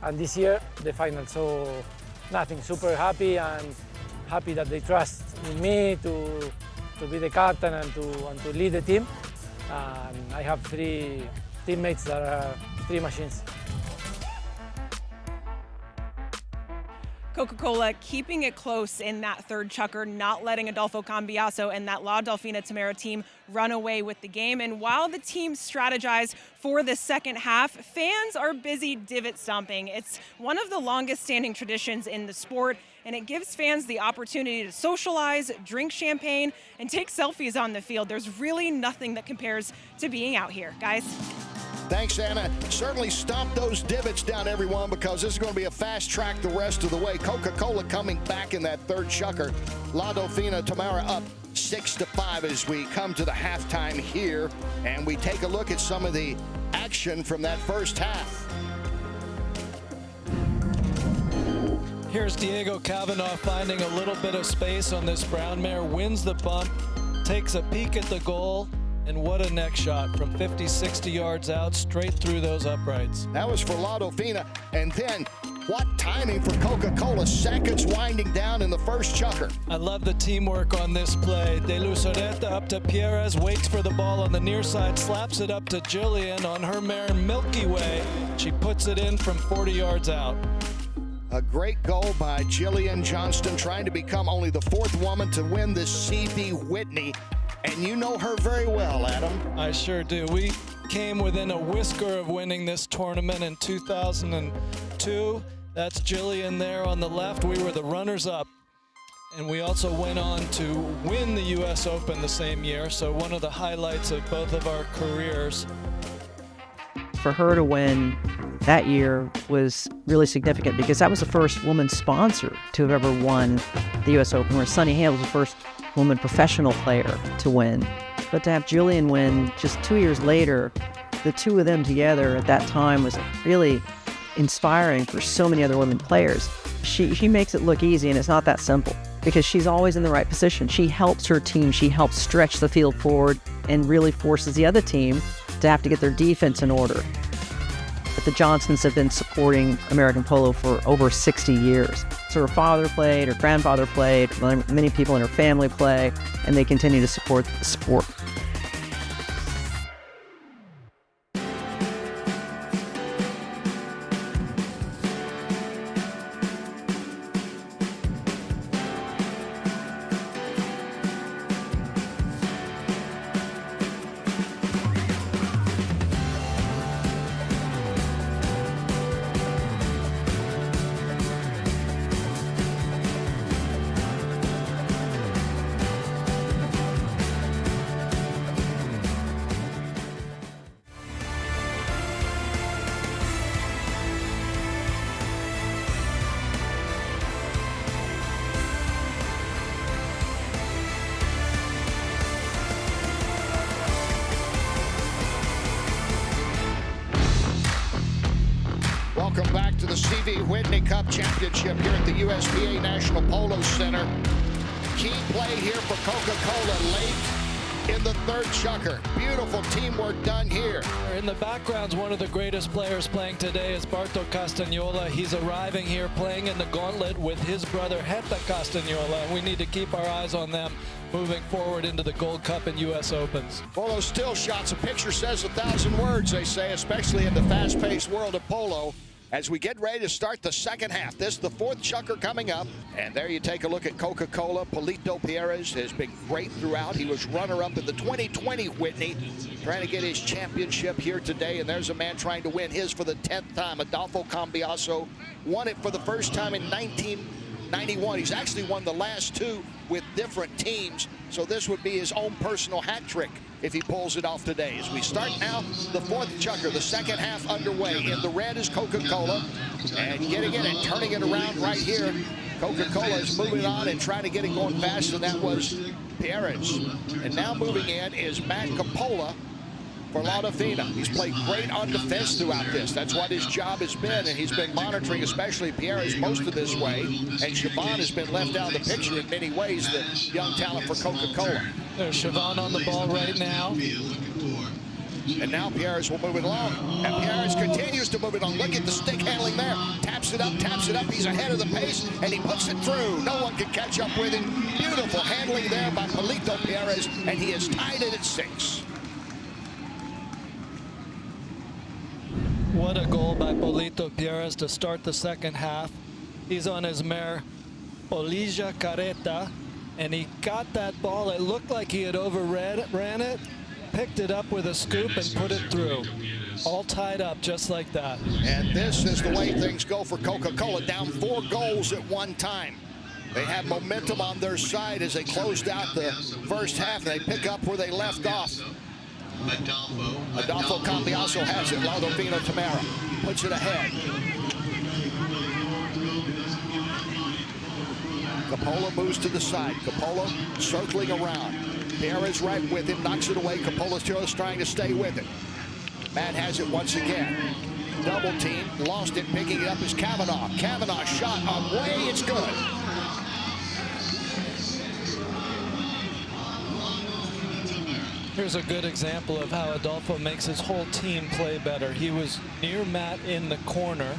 and this year the final. So nothing, super happy, and happy that they trust in me to be the captain and to lead the team. And I have 3 teammates that are 3 machines. Coca-Cola keeping it close in that third chukker, not letting Adolfo Cambiaso and that La Dolfina Tamera team run away with the game. And while the teams strategize for the second half, fans are busy divot stomping. It's one of the longest standing traditions in the sport, and it gives fans the opportunity to socialize, drink champagne, and take selfies on the field. There's really nothing that compares to being out here, guys. Thanks, Anna. Certainly stomp those divots down, everyone, because this is going to be a fast track the rest of the way. Coca-Cola coming back in that third chukker. La Dolfina Tamera up 6-5 as we come to the halftime here, and we take a look at some of the action from that first half. Here's Diego Cavanaugh finding a little bit of space on this brown mare, wins the bump, takes a peek at the goal, and what a neck shot from 50, 60 yards out, straight through those uprights. That was for La Dolfina, and then what timing for Coca-Cola, seconds winding down in the first chukker. I love the teamwork on this play. De Lucereta up to Pierres, waits for the ball on the near side, slaps it up to Jillian on her mare Milky Way. She puts it in from 40 yards out. A great goal by Jillian Johnston, trying to become only the 4th woman to win this CV Whitney. And you know her very well, Adam. I sure do. We came within a whisker of winning this tournament in 2002. That's Jillian there on the left. We were the runners-up. And we also went on to win the U.S. Open the same year, so one of the highlights of both of our careers. For her to win that year was really significant because that was the first woman sponsor to have ever won the U.S. Open, where Sunny Hale was the first woman professional player to win. But to have Jillian win just 2 years later, the two of them together at that time was really inspiring for so many other women players. She makes it look easy, and it's not that simple because she's always in the right position. She helps her team, she helps stretch the field forward and really forces the other team to have to get their defense in order. But the Johnsons have been supporting American polo for over 60 years. So her father played, her grandfather played, many people in her family play, and they continue to support the sport. Welcome back to the CV Whitney Cup Championship here at the USPA National Polo Center. Key play here for Coca-Cola late in the third chukker. Beautiful teamwork done here. In the background, one of the greatest players playing today is Barto Castagnola. He's arriving here playing in the gauntlet with his brother Heta Castagnola. We need to keep our eyes on them moving forward into the Gold Cup and U.S. Opens. Well, those still shots, a picture says 1,000 words, they say, especially in the fast-paced world of polo. as we get ready to start the second half. This is the fourth chukker coming up. And there you take a look at Coca-Cola. Polito Pierres has been great throughout. He was runner-up in the 2020 Whitney, trying to get his championship here today. And there's a man trying to win his for the 10th time. Adolfo Cambiaso won it for the first time in 1991. He's actually won the last two with different teams. So this would be his own personal hat trick if he pulls it off today. As we start now, the fourth chukker, the second half underway. In the red is Coca-Cola, and getting in and turning it around right here. Coca-Cola is moving on and trying to get it going fast, and that was Pierres. And now moving in is Matt Coppola for Dolfina. He's played great on defense throughout this. That's what his job has been, and he's been monitoring especially Pierres most of this way. And Siobhan has been left out of the picture in many ways, the young talent for Coca-Cola. There's Siobhan on the ball right now. And now Pierres will move it along. And Pierres continues to move it on. Look at the stick handling there. Taps it up, taps it up. He's ahead of the pace, and he puts it through. No one can catch up with him. Beautiful handling there by Polito Pierres, and he has tied it at 6. What a goal by Polito Pierres to start the second half. He's on his mare, Olija Carreta, and he got that ball. It looked like he had ran it, picked it up with a scoop and put it through. All tied up just like that. And this is the way things go for Coca-Cola, down 4 goals at one time. They have momentum on their side as they closed out the first half, and they pick up where they left off. Adolfo Cambiaso has it. Dolfina Tamera puts it ahead. Coppola moves to the side. Coppola circling around. Pierres right with him, knocks it away. Coppola's just trying to stay with it. Matt has it once again. Double team, lost it, picking it up is Kavanaugh. Kavanaugh shot on way, it's good. Here's a good example of how Adolfo makes his whole team play better. He was near Matt in the corner,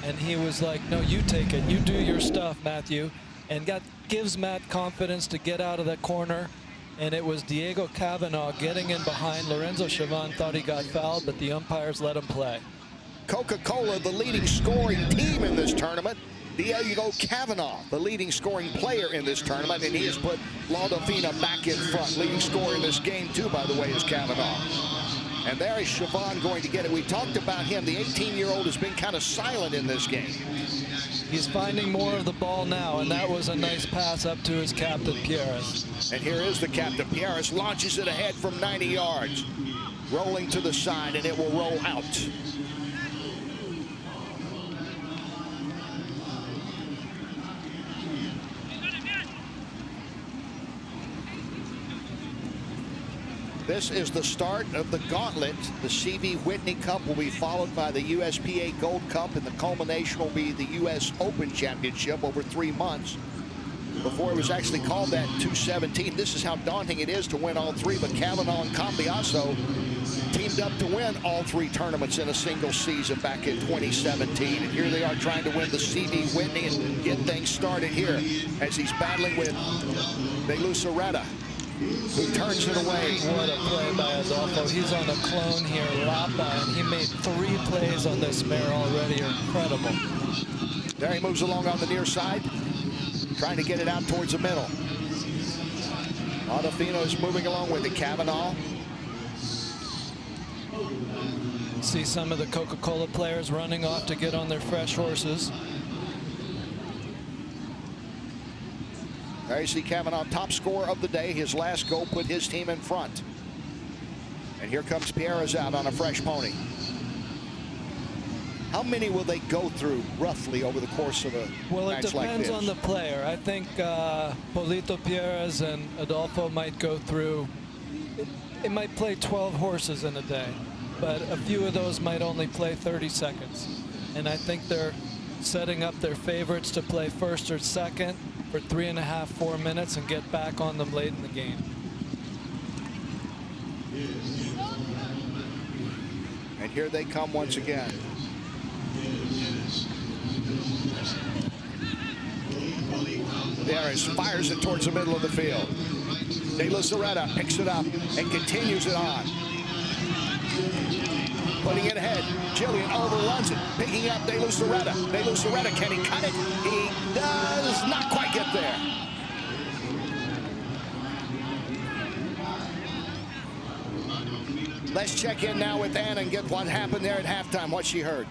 and he was like, no, you take it. You do your stuff, Matthew. And gives Matt confidence to get out of the corner. And it was Diego Kavanaugh getting in behind. Lorenzo Siobhan thought he got fouled, but the umpires let him play. Coca-Cola, the leading scoring team in this tournament. Diego Kavanaugh, the leading scoring player in this tournament, and he has put Dolfina back in front. Leading scorer in this game, too, by the way, is Kavanaugh. And there is Siobhan going to get it. We talked about him. The 18-year-old has been kind of silent in this game. He's finding more of the ball now, and that was a nice pass up to his captain, Pierres. And here is the captain. Pierres launches it ahead from 90 yards. Rolling to the side, and it will roll out. This is the start of the gauntlet. The CV Whitney Cup will be followed by the USPA Gold Cup, and the culmination will be the US Open Championship over 3 months. Before it was actually called that 217. This is how daunting it is to win all 3, but Kavanaugh and Cambiaso teamed up to win all 3 tournaments in a single season back in 2017. And here they are trying to win the CV Whitney and get things started here as he's battling with De Luceretta, who turns it away. What a play by Adolfo. He's on a clone here, Lapa, and he made 3 plays on this mare already. Incredible. There he moves along on the near side, trying to get it out towards the middle. Dolfina is moving along with it. Kavanaugh. See some of the Coca-Cola players running off to get on their fresh horses. There you see Kavanaugh, top scorer of the day. His last goal put his team in front. And here comes Pierres out on a fresh pony. How many will they go through roughly over the course of a match like this? Well, it depends on the player. I think Polito Pierres and Adolfo might go through, it might play 12 horses in a day, but a few of those might only play 30 seconds. And I think they're setting up their favorites to play first or second for 3.5, 4 minutes and get back on them late in the game. And here they come once again. Pierres fires it towards the middle of the field. De Luceretta picks it up and continues it on. putting it ahead. Jillian overruns it, picking up De Luceretta. De Luceretta, can he cut it? He does not quite get there. Let's check in now with Anna and get what happened there at halftime, what she heard.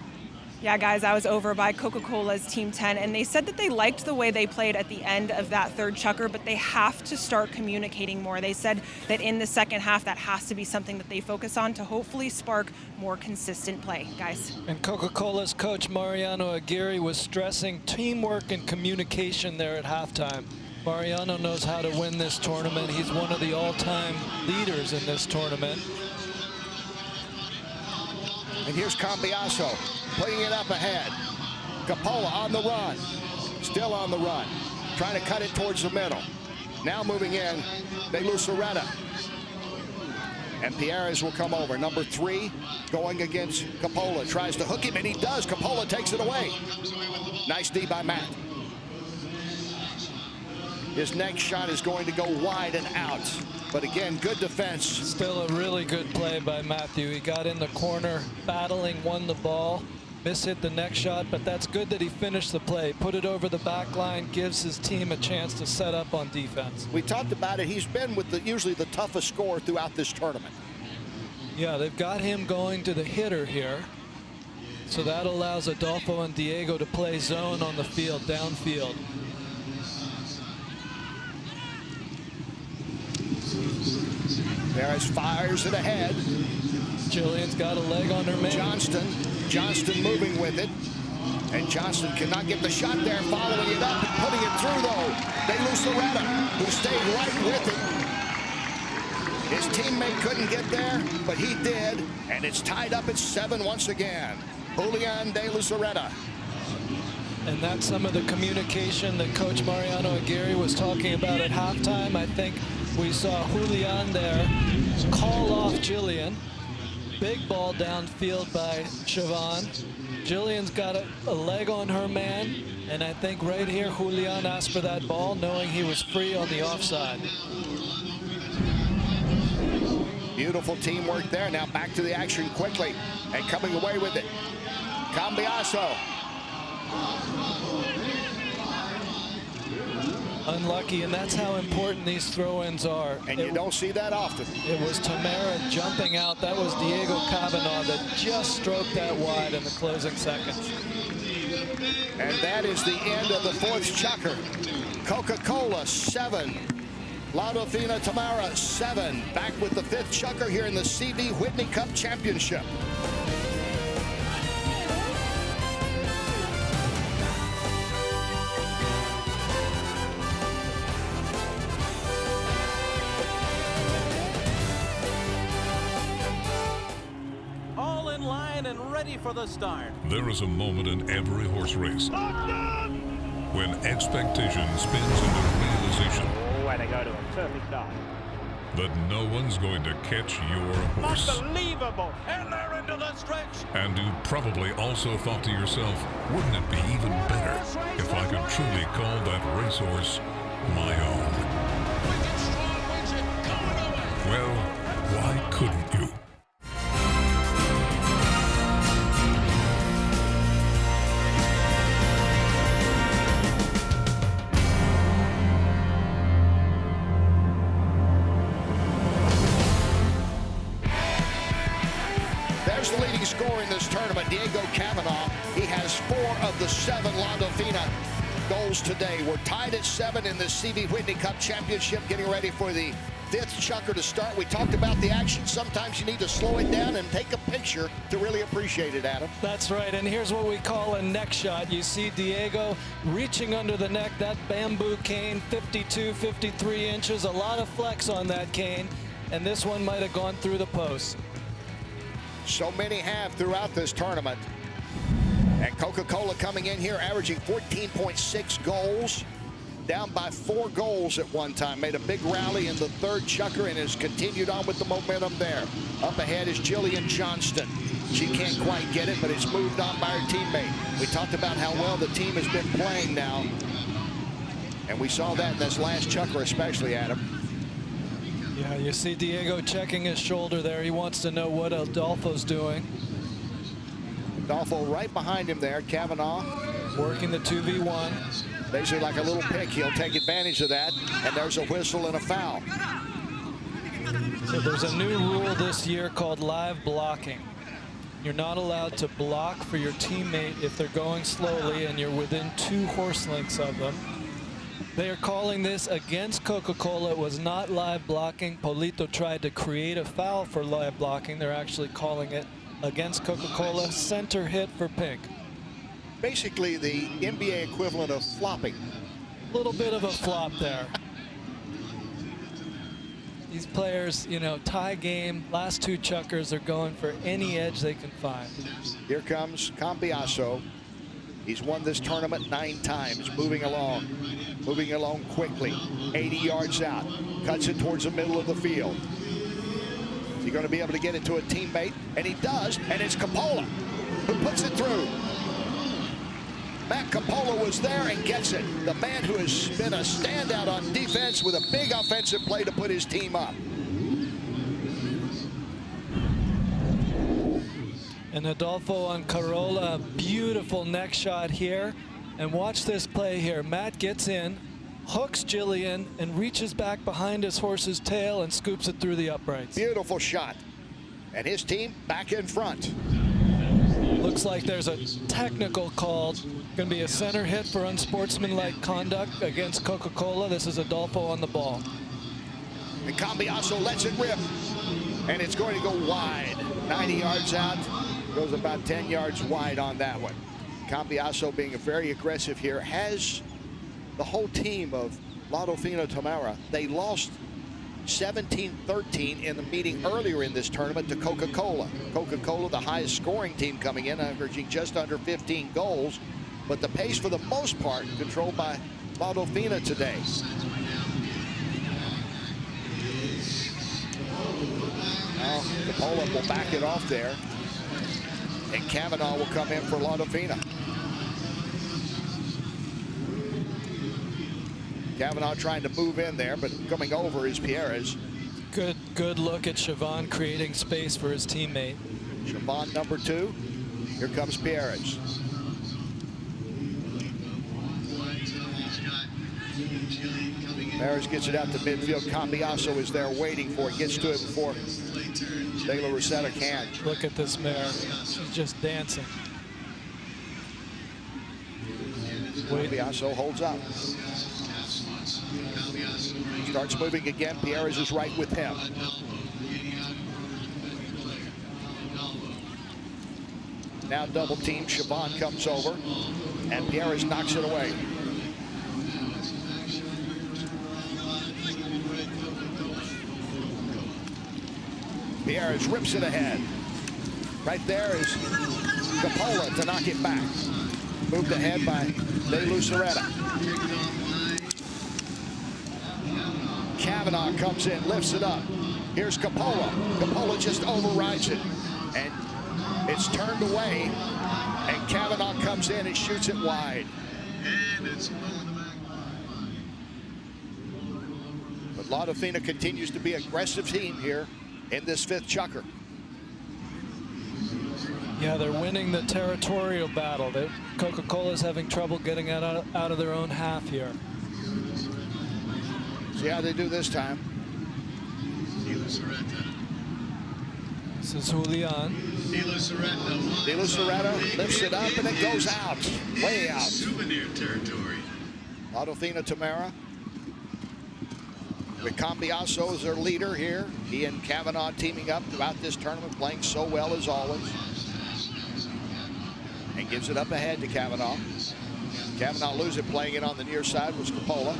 Yeah, guys, I was over by Coca-Cola's Team 10, and they said that they liked the way they played at the end of that third chukker, but they have to start communicating more. They said that in the second half, that has to be something that they focus on to hopefully spark more consistent play, guys. And Coca-Cola's coach Mariano Aguirre was stressing teamwork and communication there at halftime. Mariano knows how to win this tournament. He's one of the all-time leaders in this tournament. And here's Cambiaso putting it up ahead. Coppola on the run. Still on the run. Trying to cut it towards the middle. Now moving in, De Luceretta. And Pierres will come over. Number 3 going against Coppola. Tries to hook him, and he does. Coppola takes it away. Nice D by Matt. His next shot is going to go wide and out. But again, good defense. Still a really good play by Matthew. He got in the corner, battling, won the ball, mishit the next shot, but that's good that he finished the play. Put it over the back line, gives his team a chance to set up on defense. We talked about it. He's been with usually the toughest scorer throughout this tournament. Yeah, they've got him going to the hitter here. So that allows Adolfo and Diego to play zone on the field, downfield. Pierres fires it ahead. Jillian's got a leg on her man. Johnston moving with it. And Johnston cannot get the shot there, following it up and putting it through, though. De Luceretta, who stayed right with it. His teammate couldn't get there, but he did. And it's tied up at 7 once again. Julian De Luceretta. And that's some of the communication that Coach Mariano Aguirre was talking about at halftime. I think we saw Julian there call off Jillian. Big ball downfield by Siobhan. Jillian's got a leg on her man, and I think right here Julian asked for that ball, knowing he was free on the offside. Beautiful teamwork there. Now back to the action quickly, and coming away with it. Cambiaso. Unlucky, and that's how important these throw-ins are. And you don't see that often. It was Tamera jumping out. That was Diego Cavanaugh that just stroked that wide in the closing seconds. And that is the end of the 4th chukker. Coca-Cola 7. La Dolfina Tamera 7. Back with the 5th chukker here in the CV Whitney Cup Championship. And ready for the start. There is a moment in every horse race when expectation spins into realization. Oh, way to go to a terrific start. That no one's going to catch your horse. Unbelievable! And they're into the stretch. And you probably also thought to yourself, wouldn't it be even better if I could truly call that racehorse my own? Well, why couldn't you? There's the leading scorer in this tournament, Diego Cavanaugh. He has 4 of the 7 La Dolfina goals today. We're tied at 7 in the CV Whitney Cup Championship, getting ready for the 5th chukker to start. We talked about the action. Sometimes you need to slow it down and take a picture to really appreciate it, Adam. That's right, and here's what we call a neck shot. You see Diego reaching under the neck, that bamboo cane, 52, 53 inches, a lot of flex on that cane, and this one might have gone through the post. So many have throughout this tournament. And Coca-Cola coming in here averaging 14.6 goals, down by 4 goals at one time. Made a big rally in the 3rd chukker and has continued on with the momentum there. Up ahead is Jillian Johnston. She can't quite get it, but it's moved on by her teammate. We talked about how well the team has been playing now. And we saw that in this last chukker especially, Adam. Yeah, you see Diego checking his shoulder there. He wants to know what Adolfo's doing. Adolfo right behind him there. Kavanaugh working the 2v1. Basically like a little pick. He'll take advantage of that. And there's a whistle and a foul. So there's a new rule this year called live blocking. You're not allowed to block for your teammate if they're going slowly and you're within 2 horse lengths of them. They are calling this against Coca-Cola. It was not live blocking. Polito tried to create a foul for live blocking. They're actually calling it against Coca-Cola. Center hit for pink. Basically the NBA equivalent of flopping. A little bit of a flop there. These players, you know, tie game, last 2 chukkers are going for any edge they can find. Here comes Cambiaso. He's won this tournament 9 times, moving along quickly. 80 yards out, cuts it towards the middle of the field. Is he going to be able to get it to a teammate? And he does, and it's Coppola who puts it through. Matt Coppola was there and gets it. The man who has been a standout on defense with a big offensive play to put his team up. And Adolfo on Carola, beautiful neck shot here. And watch this play here. Matt gets in, hooks Jillian, and reaches back behind his horse's tail and scoops it through the uprights. Beautiful shot. And his team back in front. Looks like there's a technical call. Going to be a center hit for unsportsmanlike conduct against Coca-Cola. This is Adolfo on the ball. And Cambiaso lets it rip. And it's going to go wide. 90 yards out. Goes about 10 yards wide on that one. Cambiaso being very aggressive here. Has the whole team of La Dolfina Tamera. They lost 17-13 in the meeting earlier in this tournament to Coca-Cola. Coca-Cola, the highest scoring team coming in, averaging just under 15 goals. But the pace, for the most part, controlled by La Dolfina today. Now, Coppola will back it off there. And Kavanaugh will come in for La Dolfina. Kavanaugh trying to move in there, but coming over is Pierres. Good look at Siobhan creating space for his teammate. Siobhan number 2. Here comes Pierres. Pierres gets it out to midfield. Cambiaso is there waiting for it. Gets to it before De La Rosetta can. Look at this mare. She's just dancing. Cambiaso holds up. Starts moving again. Pierres is right with him. Now double team. Siobhan comes over, and Pierres knocks it away. Pierres rips it ahead. Right there is Coppola to knock it back. Moved ahead by De Luceretta. Kavanaugh comes in, lifts it up. Here's Coppola. Coppola just overrides it. And it's turned away. And Kavanaugh comes in and shoots it wide. But La Dolfina continues to be an aggressive team here in this 5th chukker. Yeah, they're winning the territorial battle. Coca-Cola's having trouble getting out of their own half here. See how they do this time. This is Julian. De Luceretta lifts it up and it goes out. Way out. La Dolfina Tamera with Cambiaso as their leader here. He and Kavanaugh teaming up throughout this tournament, playing so well as always. And gives it up ahead to Kavanaugh. Kavanaugh loses it, playing it on the near side was Coppola.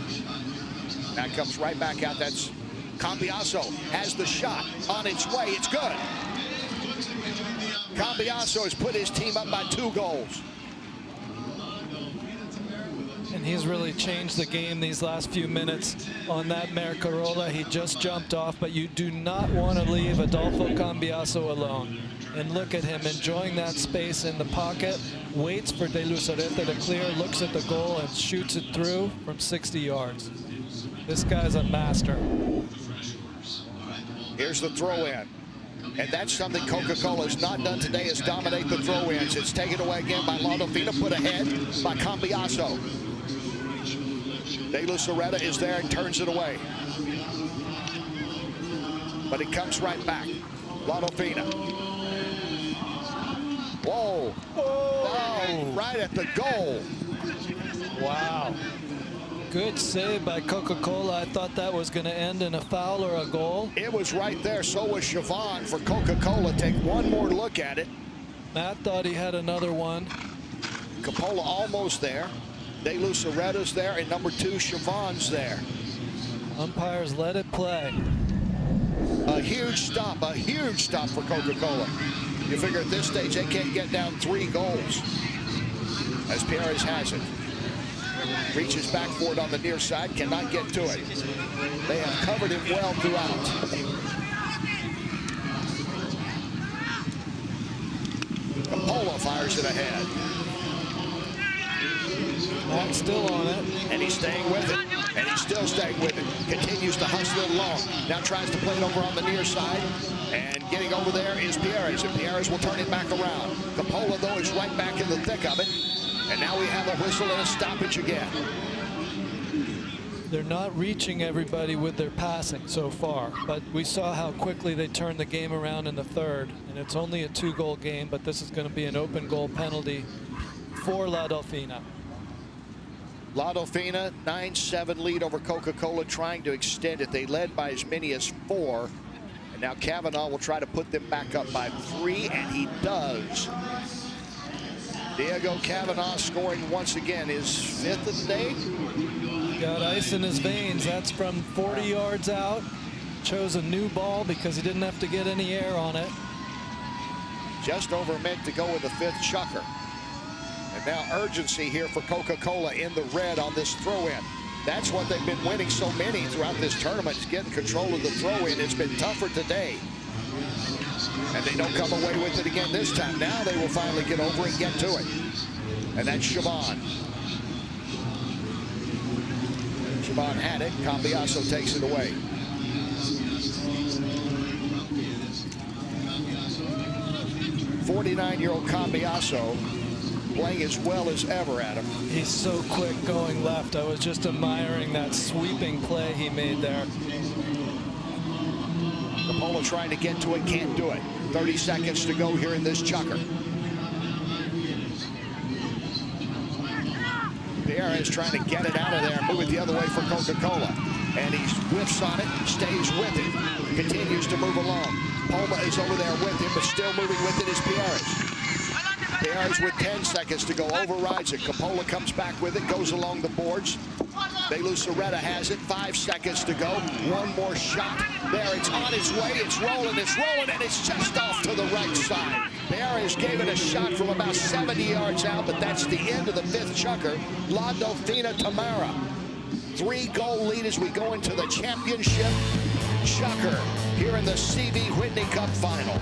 That comes right back out. That's Cambiaso has the shot on its way. It's good. Cambiaso has put his team up by 2 goals. And he's really changed the game these last few minutes on that mare Carola. He just jumped off, but you do not want to leave Adolfo Cambiaso alone. And look at him enjoying that space in the pocket, waits for De Luceretta to clear, looks at the goal and shoots it through from 60 yards. This guy's a master. Here's the throw in. And that's something Coca-Cola has not done today, is dominate the throw-ins. It's taken away again by Dolfina, put ahead by Cambiaso. De Luceretta is there and turns it away. But it comes right back. Dolfina. Whoa. Oh, right at the goal. Wow. Good save by Coca-Cola. I thought that was going to end in a foul or a goal. It was right there. So was Siobhan for Coca-Cola. Take one more look at it. Matt thought he had another one. Coppola almost there. De Luceretta's there, and number 2, Siobhan's there. Umpires let it play. A huge stop for Coca-Cola. You figure at this stage they can't get down 3 goals. As Perez has it. Reaches back for it on the near side, cannot get to it. They have covered it well throughout. Coppola fires it ahead. Matt's still on it. And he's staying with it. And he's still staying with it. Continues to hustle it along. Now tries to play it over on the near side. And getting over there is Perez. And Perez will turn it back around. Coppola, though, is right back in the thick of it. And now we have a whistle and a stoppage again. They're not reaching everybody with their passing so far, but we saw how quickly they turned the game around in the third, and it's only a 2-goal game, but this is going to be an open goal penalty for La Dolfina. La Dolfina, 9-7 lead over Coca-Cola, trying to extend it. They led by as many as 4, and now Kavanaugh will try to put them back up by 3, and he does. Diego Kavanaugh scoring once again, his 5th of the day. Got ice in his veins. That's from 40 yards out. Chose a new ball because he didn't have to get any air on it. Just over a minute to go with the 5th chukker. And now urgency here for Coca-Cola in the red on this throw-in. That's what they've been winning so many throughout this tournament, is getting control of the throw-in. It's been tougher today. And they don't come away with it again this time. Now they will finally get over and get to it. And that's Siobhan. Siobhan had it. Cambiaso takes it away. '49-year-old Cambiaso playing as well as ever, Adam. He's so quick going left. I was just admiring that sweeping play he made there. Coppola trying to get to it, can't do it. 30 seconds to go here in this chukker. Perez trying to get it out of there, move it the other way for Coca-Cola. And he whiffs on it, stays with it, continues to move along. Poma is over there with him, but still moving with it is Perez. Perez with 10 seconds to go, overrides it. Coppola comes back with it, goes along the boards. De Luceretta has it, 5 seconds to go. One more shot. There, it's on its way, it's rolling, and it's just off to the right side. Perez gave it a shot from about 70 yards out, but that's the end of the 5th chukker. La Dolfina Tamera. 3-goal lead as we go into the championship chukker here in the CV Whitney Cup final.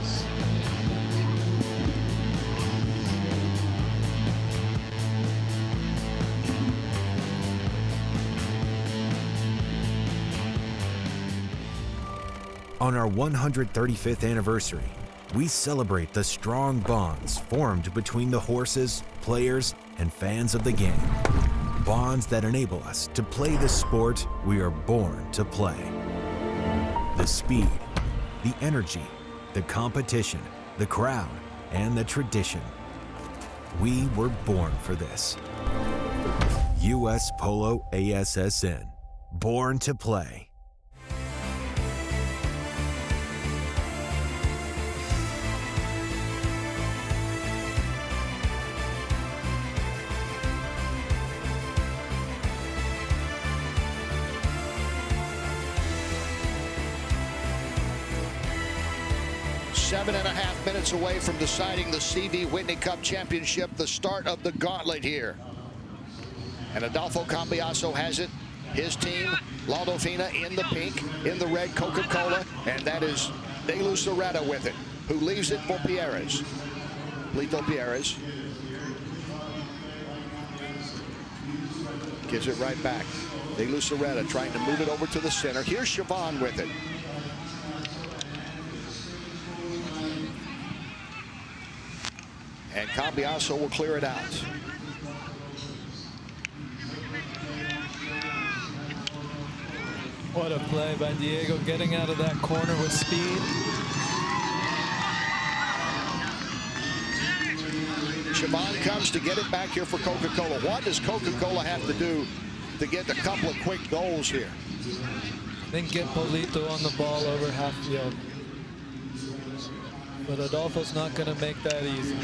On our 135th anniversary, we celebrate the strong bonds formed between the horses, players, and fans of the game. Bonds that enable us to play the sport we are born to play. The speed, the energy, the competition, the crowd, and the tradition. We were born for this. US Polo ASSN, born to play. Seven and a half minutes away from deciding the CV Whitney Cup Championship, the start of the gauntlet here. And Adolfo Cambiaso has it. His team, La Dolfina in the pink, in the red Coca-Cola, and that is De Luceretta with it, who leaves it for Perez. Lito Perez. Gives it right back. De Luceretta trying to move it over to the center. Here's Siobhan with it. And Cambiaso will clear it out. What a play by Diego, getting out of that corner with speed. Siobhan comes to get it back here for Coca-Cola. What does Coca-Cola have to do to get a couple of quick goals here? Then get Polito on the ball over half field. But Adolfo's not going to make that easy.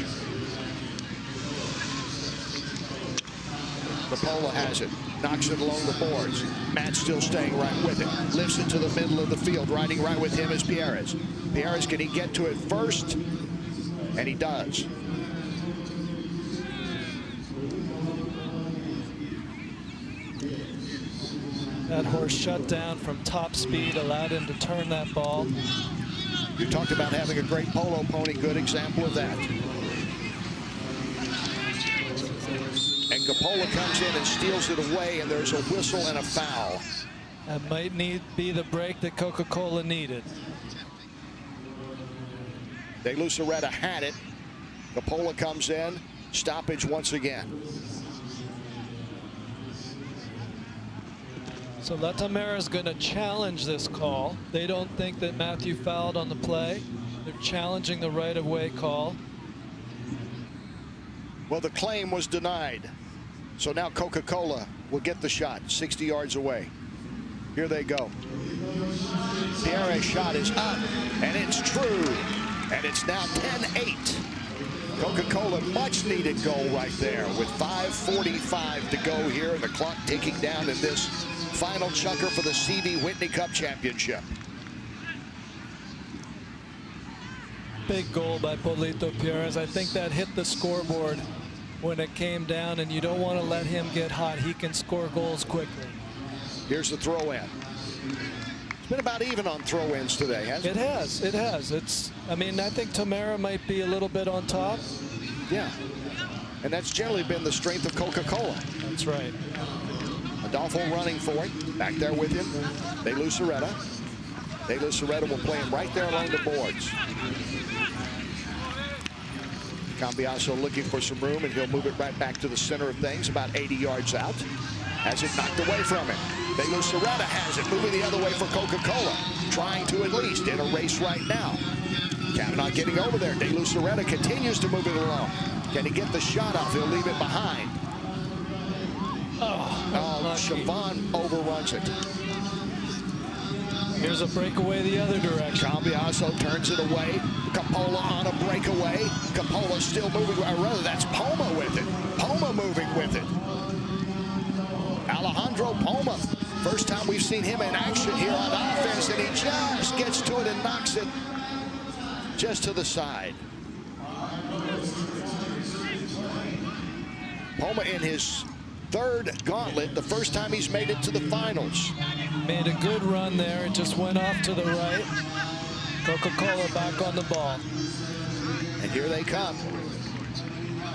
Capola has it, knocks it along the boards. Matt still staying right with it. Lifts it to the middle of the field. Riding right with him is Pierres. Pierres, can he get to it first? And he does. That horse shut down from top speed, allowed him to turn that ball. You talked about having a great polo pony, good example of that. And Capola comes in and steals it away, and there's a whistle and a foul. That might be the break that Coca-Cola needed. De Luceretta had it. Capola comes in, stoppage once again. So La Tamera is going to challenge this call. They don't think that Matthew fouled on the play. They're challenging the right-of-way call. Well, the claim was denied. So now Coca-Cola will get the shot 60 yards away. Here they go. Pierre's shot is up, and it's true. And it's now 10-8. Coca-Cola, much needed goal right there with 5:45 to go here, and the clock ticking down in this final chukker for the CV Whitney Cup Championship. Big goal by Polito Pierres. I think that hit the scoreboard when it came down, and you don't want to let him get hot. He can score goals quickly. Here's the throw-in. It's been about even on throw-ins today, hasn't it? It has. I mean, I think Tamera might be a little bit on top. Yeah. And that's generally been the strength of Coca-Cola. That's right. Adolfo running for it. Back there with him. De Luceretta. De Luceretta will play him right there along the boards. Cambiaso looking for some room, and he'll move it right back to the center of things, about 80 yards out. Has it knocked away from him. De Luceretta has it, moving the other way for Coca-Cola. Trying to at least in a race right now. Kavanaugh getting over there. De Luceretta continues to move it along. Can he get the shot off? He'll leave it behind. Oh, Siobhan overruns it. Here's a breakaway the other direction. Cambiaso turns it away. Capola on a breakaway. Capola still moving. Or rather, that's Poma with it. Poma moving with it. Alejandro Poma. First time we've seen him in action here on offense, and he just gets to it and knocks it just to the side. Poma in his third gauntlet, the first time he's made it to the finals. Made a good run there. It just went off to the right. Coca-Cola back on the ball. And here they come.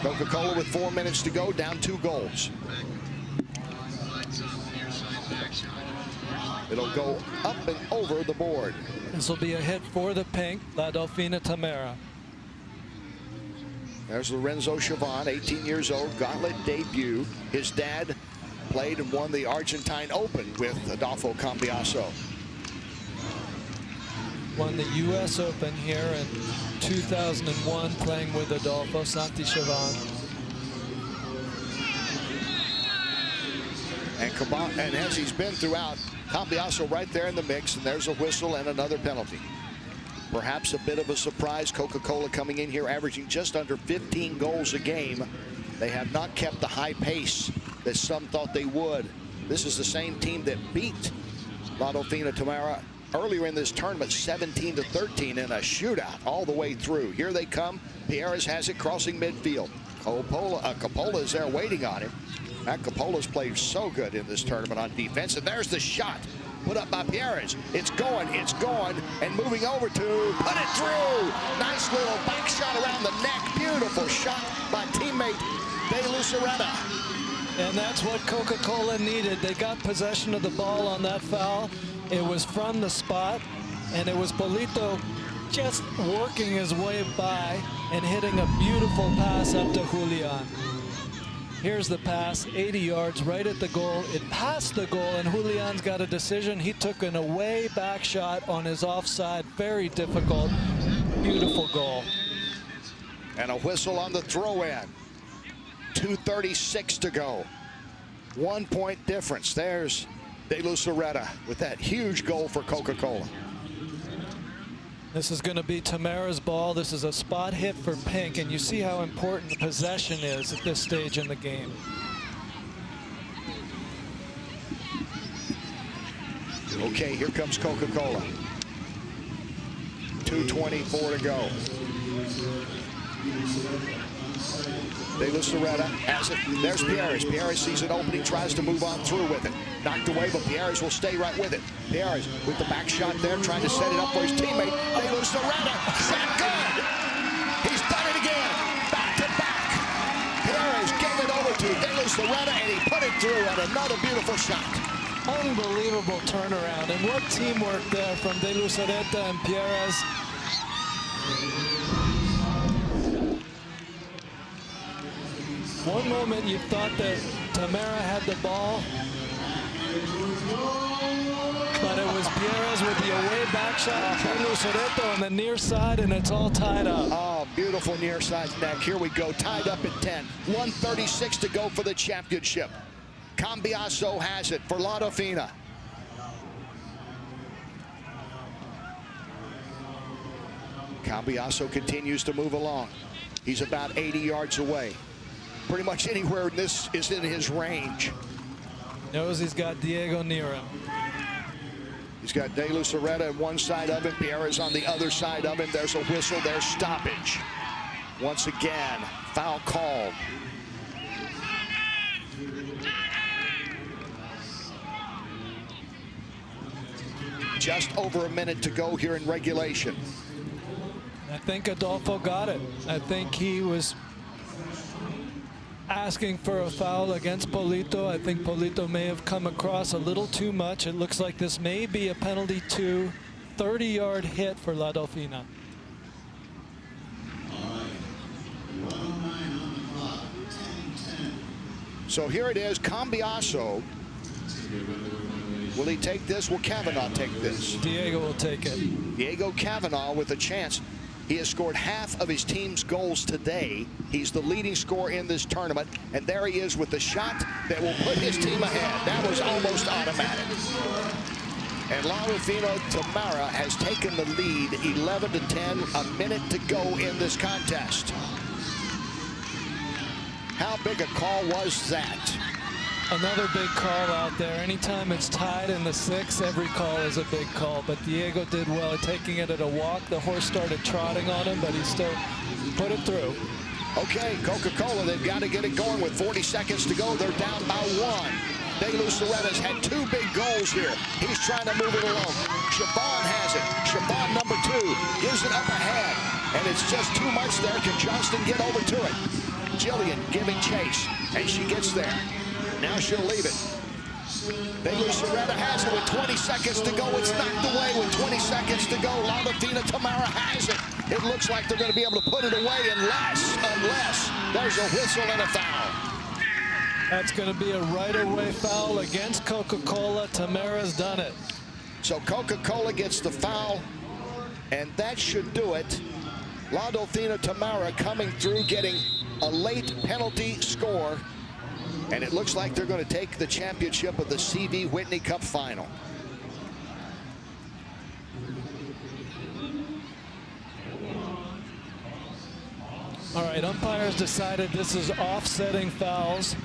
Coca-Cola with 4 minutes to go, down 2 goals. It'll go up and over the board. This will be a hit for the pink, La Dolfina Tamera. There's Lorenzo Siobhan, 18 years old, gauntlet debut. His dad played and won the Argentine Open with Adolfo Cambiaso. Won the U.S. Open here in 2001, playing with Adolfo Santi Siobhan. And as he's been throughout, Cambiaso right there in the mix, and there's a whistle and another penalty. Perhaps a bit of a surprise. Coca-Cola coming in here averaging just under 15 goals a game. They have not kept the high pace that some thought they would. This is the same team that beat La Dolfina Tamera earlier in this tournament, 17-13 in a shootout all the way through. Here they come. Pierres has it crossing midfield. Capola is there waiting on him. Matt Capola's played so good in this tournament on defense, and there's the shot put up by Pierres. It's going, and moving over to put it through. Nice little back shot around the neck. Beautiful shot by teammate De Luceretta. And that's what Coca-Cola needed. They got possession of the ball on that foul. It was from the spot, and it was Polito just working his way by and hitting a beautiful pass up to Julian. Here's the pass, 80 yards right at the goal. It passed the goal, and Julian's got a decision. He took an away back shot on his offside. Very difficult. Beautiful goal. And a whistle on the throw-in. 2:36 to go. 1 point difference. There's De Luceretta with that huge goal for Coca-Cola. This is going to be Tamera's ball. This is a spot hit for Pink, and you see how important the possession is at this stage in the game. Okay, here comes Coca-Cola. 2:24 to go. De Luceretta has it. There's Pierres. Pierres sees an opening, tries to move on through with it. Knocked away, but Pierres will stay right with it. Pierres with the back shot there, trying to set it up for his teammate. De Luceretta, shot good! He's done it again, back to back. Pierres gave it over to De Luceretta, and he put it through on another beautiful shot. Unbelievable turnaround, and what teamwork there from De Luceretta and Pierres. One moment you thought that Tamera had the ball, but it was Pierres with the away back shot, De Luceretta on the near side, and it's all tied up. Oh, beautiful near side neck. Here we go, tied up at 10. 1:36 to go for the championship. Cambiaso has it for La Dolfina. Cambiaso continues to move along. He's about 80 yards away. Pretty much anywhere in this is in his range. Knows he's got Diego near him. He's got De Luceretta on one side of him, Pierres on the other side of him. There's a whistle, there's stoppage. Once again, foul called. Just over a minute to go here in regulation. I think Adolfo got it. I think he was asking for a foul against Polito. I think Polito may have come across a little too much. It looks like this may be a penalty to 30-yard hit for La Dolfina. So here it is, Cambiaso. Will he take this? Will Kavanaugh take this? Diego will take it. Diego Kavanaugh with a chance. He has scored half of his team's goals today. He's the leading scorer in this tournament. And there he is with the shot that will put his team ahead. That was almost automatic. And La Dolfina Tamera has taken the lead 11-10, a minute to go in this contest. How big a call was that? Another big call out there. Anytime it's tied in the 6, every call is a big call. But Diego did well taking it at a walk. The horse started trotting on him, but he still put it through. Okay, Coca-Cola, they've got to get it going with 40 seconds to go. They're down by 1. De Luceretta's had 2 big goals here. He's trying to move it along. Shaban has it. Shaban, number 2, gives it up ahead. And it's just too much there. Can Johnston get over to it? Jillian giving chase, and she gets there. Now she'll leave it. De Luceretta has it with 20 seconds to go. It's knocked away with 20 seconds to go. La Dolfina Tamera has it. It looks like they're going to be able to put it away unless there's a whistle and a foul. That's going to be a right-of-way foul against Coca-Cola. Tamera's done it. So Coca-Cola gets the foul, and that should do it. La Dolfina Tamera coming through, getting a late penalty score. And it looks like they're going to take the championship of the CV Whitney Cup final. All right, umpires decided this is offsetting fouls.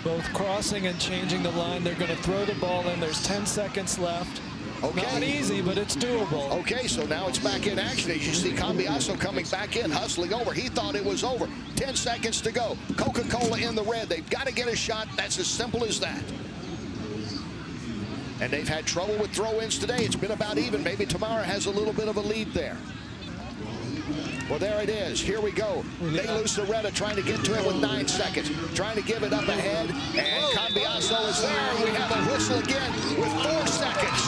Both crossing and changing the line. They're going to throw the ball in. There's 10 seconds left. Okay. Not easy, but it's doable. Okay, so now it's back in action. As you see Cambiaso coming back in, hustling over. He thought it was over. 10 seconds to go. Coca-Cola in the red. They've got to get a shot. That's as simple as that. And they've had trouble with throw-ins today. It's been about even. Maybe Tamera has a little bit of a lead there. Well, there it is. Here we go. De Luceretta trying to get to it with 9 seconds. Trying to give it up ahead. And Cambiaso is there. We have a whistle again with 4 seconds.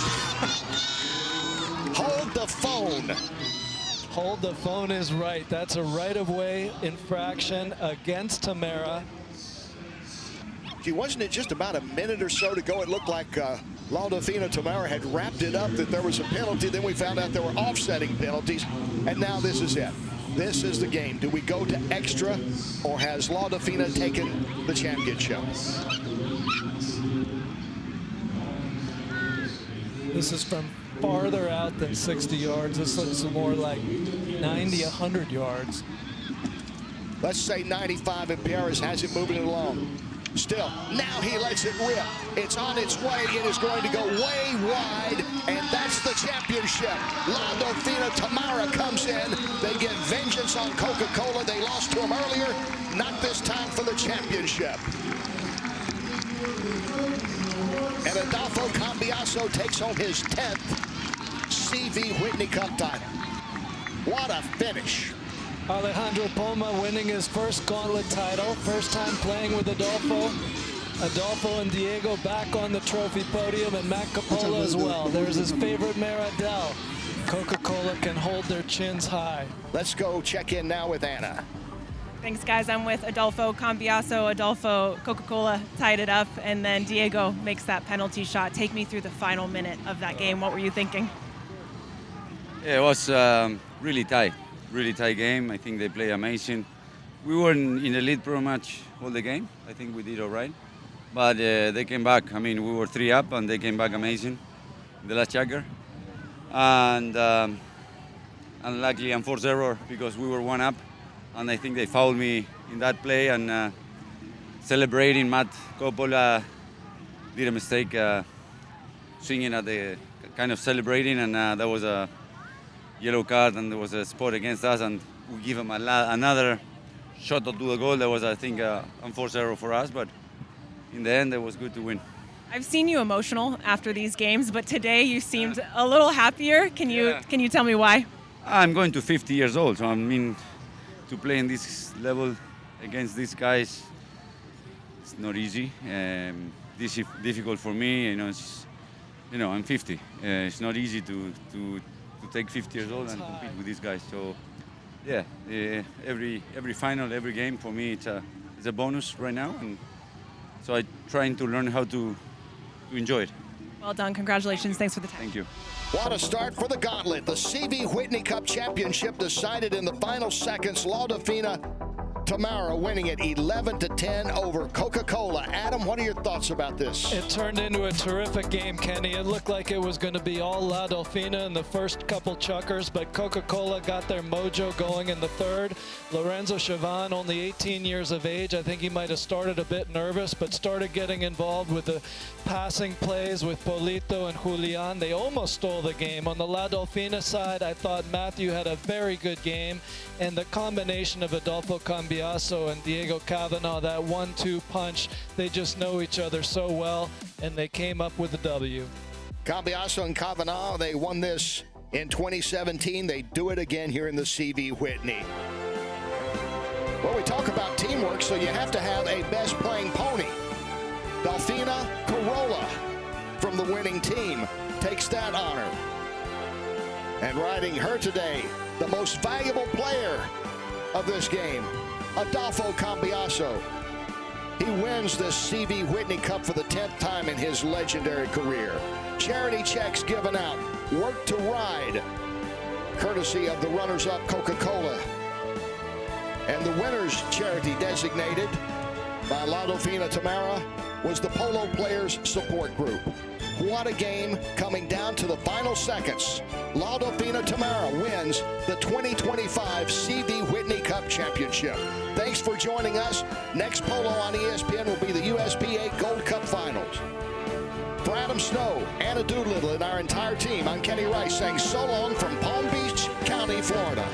Hold the phone. Hold the phone is right. That's a right-of-way infraction against Tamera. Gee, wasn't it just about a minute or so to go? It looked like Dolfina Tamera had wrapped it up, that there was a penalty. Then we found out there were offsetting penalties, and now this is it. This is the game. Do we go to extra, or has Dolfina taken the championship? This is from farther out than 60 yards. This looks more like 90, 100 yards. Let's say 95, and Pierres has it moving it along. Still, now he lets it rip. It's on its way. It is going to go way wide, and that's the championship. Dolfina Tamera comes in. They get vengeance on Coca-Cola. They lost to him earlier. Not this time for the championship. And Adolfo Cambiaso takes home his 10th CV Whitney Cup title. What a finish. Alejandro Poma winning his first gauntlet title. First time playing with Adolfo. Adolfo and Diego back on the trophy podium, and Matt Capola as well. There's his favorite mare, Adele. Coca-Cola can hold their chins high. Let's go check in now with Anna. Thanks, guys. I'm with Adolfo Cambiaso. Adolfo, Coca-Cola tied it up, and then Diego makes that penalty shot. Take me through the final minute of that game. What were you thinking? Yeah, it was really tight game. I think they play amazing. We were in the lead pretty much all the game. I think we did all right. But they came back. I mean, we were 3 up, and they came back amazing in the last chukker. And unluckily, unforced error, because we were 1 up. And I think they fouled me in that play, and celebrating. Matt Coppola did a mistake swinging at the kind of celebrating, and that was a yellow card, and there was a spot against us, and we give him another shot to do the goal. That was, I think, unforced error for us, but in the end, it was good to win. I've seen you emotional after these games, but today you seemed a little happier. Can you tell me why? I'm going to 50 years old, so I mean, to play in this level against these guys, it's not easy. This is difficult for me. I'm 50. It's not easy to take 50 years old and compete with these guys. So, yeah, every final, every game for me, it's a bonus right now, and so I'm trying to learn how to enjoy it. Well done. Congratulations. Thanks for the time. Thank you. What a start for the gauntlet. The CV Whitney Cup Championship decided in the final seconds. Dolfina Tamera winning it 11-10 over Coca-Cola. Adam, what are your thoughts about this? It turned into a terrific game, Kenny. It looked like it was going to be all Dolfina in the first couple chukkers, but Coca-Cola got their mojo going in the third. Lorenzo Chavan, only 18 years of age. I think he might have started a bit nervous, but started getting involved with the passing plays with Polito and Julian. They almost stole the game. On the Dolfina side, I thought Matthew had a very good game, and the combination of Adolfo Cambiaso and Diego Cavanaugh, that 1-2 punch, they just know each other so well, and they came up with the W. Cambiaso and Cavanaugh, they won this in 2017. They do it again here in the CV Whitney. Well, we talk about teamwork, so you have to have a best playing pony. Dolfina Corolla from the winning team takes that honor. And riding her today, the most valuable player of this game, Adolfo Cambiaso. He wins the CV Whitney Cup for the 10th time in his legendary career. Charity checks given out. Work to ride, courtesy of the runners-up Coca-Cola. And the winner's charity designated by Dolfina Tamera was the Polo Players Support Group. What a game, coming down to the final seconds. Dolfina Tamera wins the 2025 CV Whitney Cup Championship. Thanks for joining us. Next Polo on ESPN will be the USPA Gold Cup Finals. For Adam Snow, Anna Doolittle, and our entire team, I'm Kenny Rice saying so long from Palm Beach County, Florida.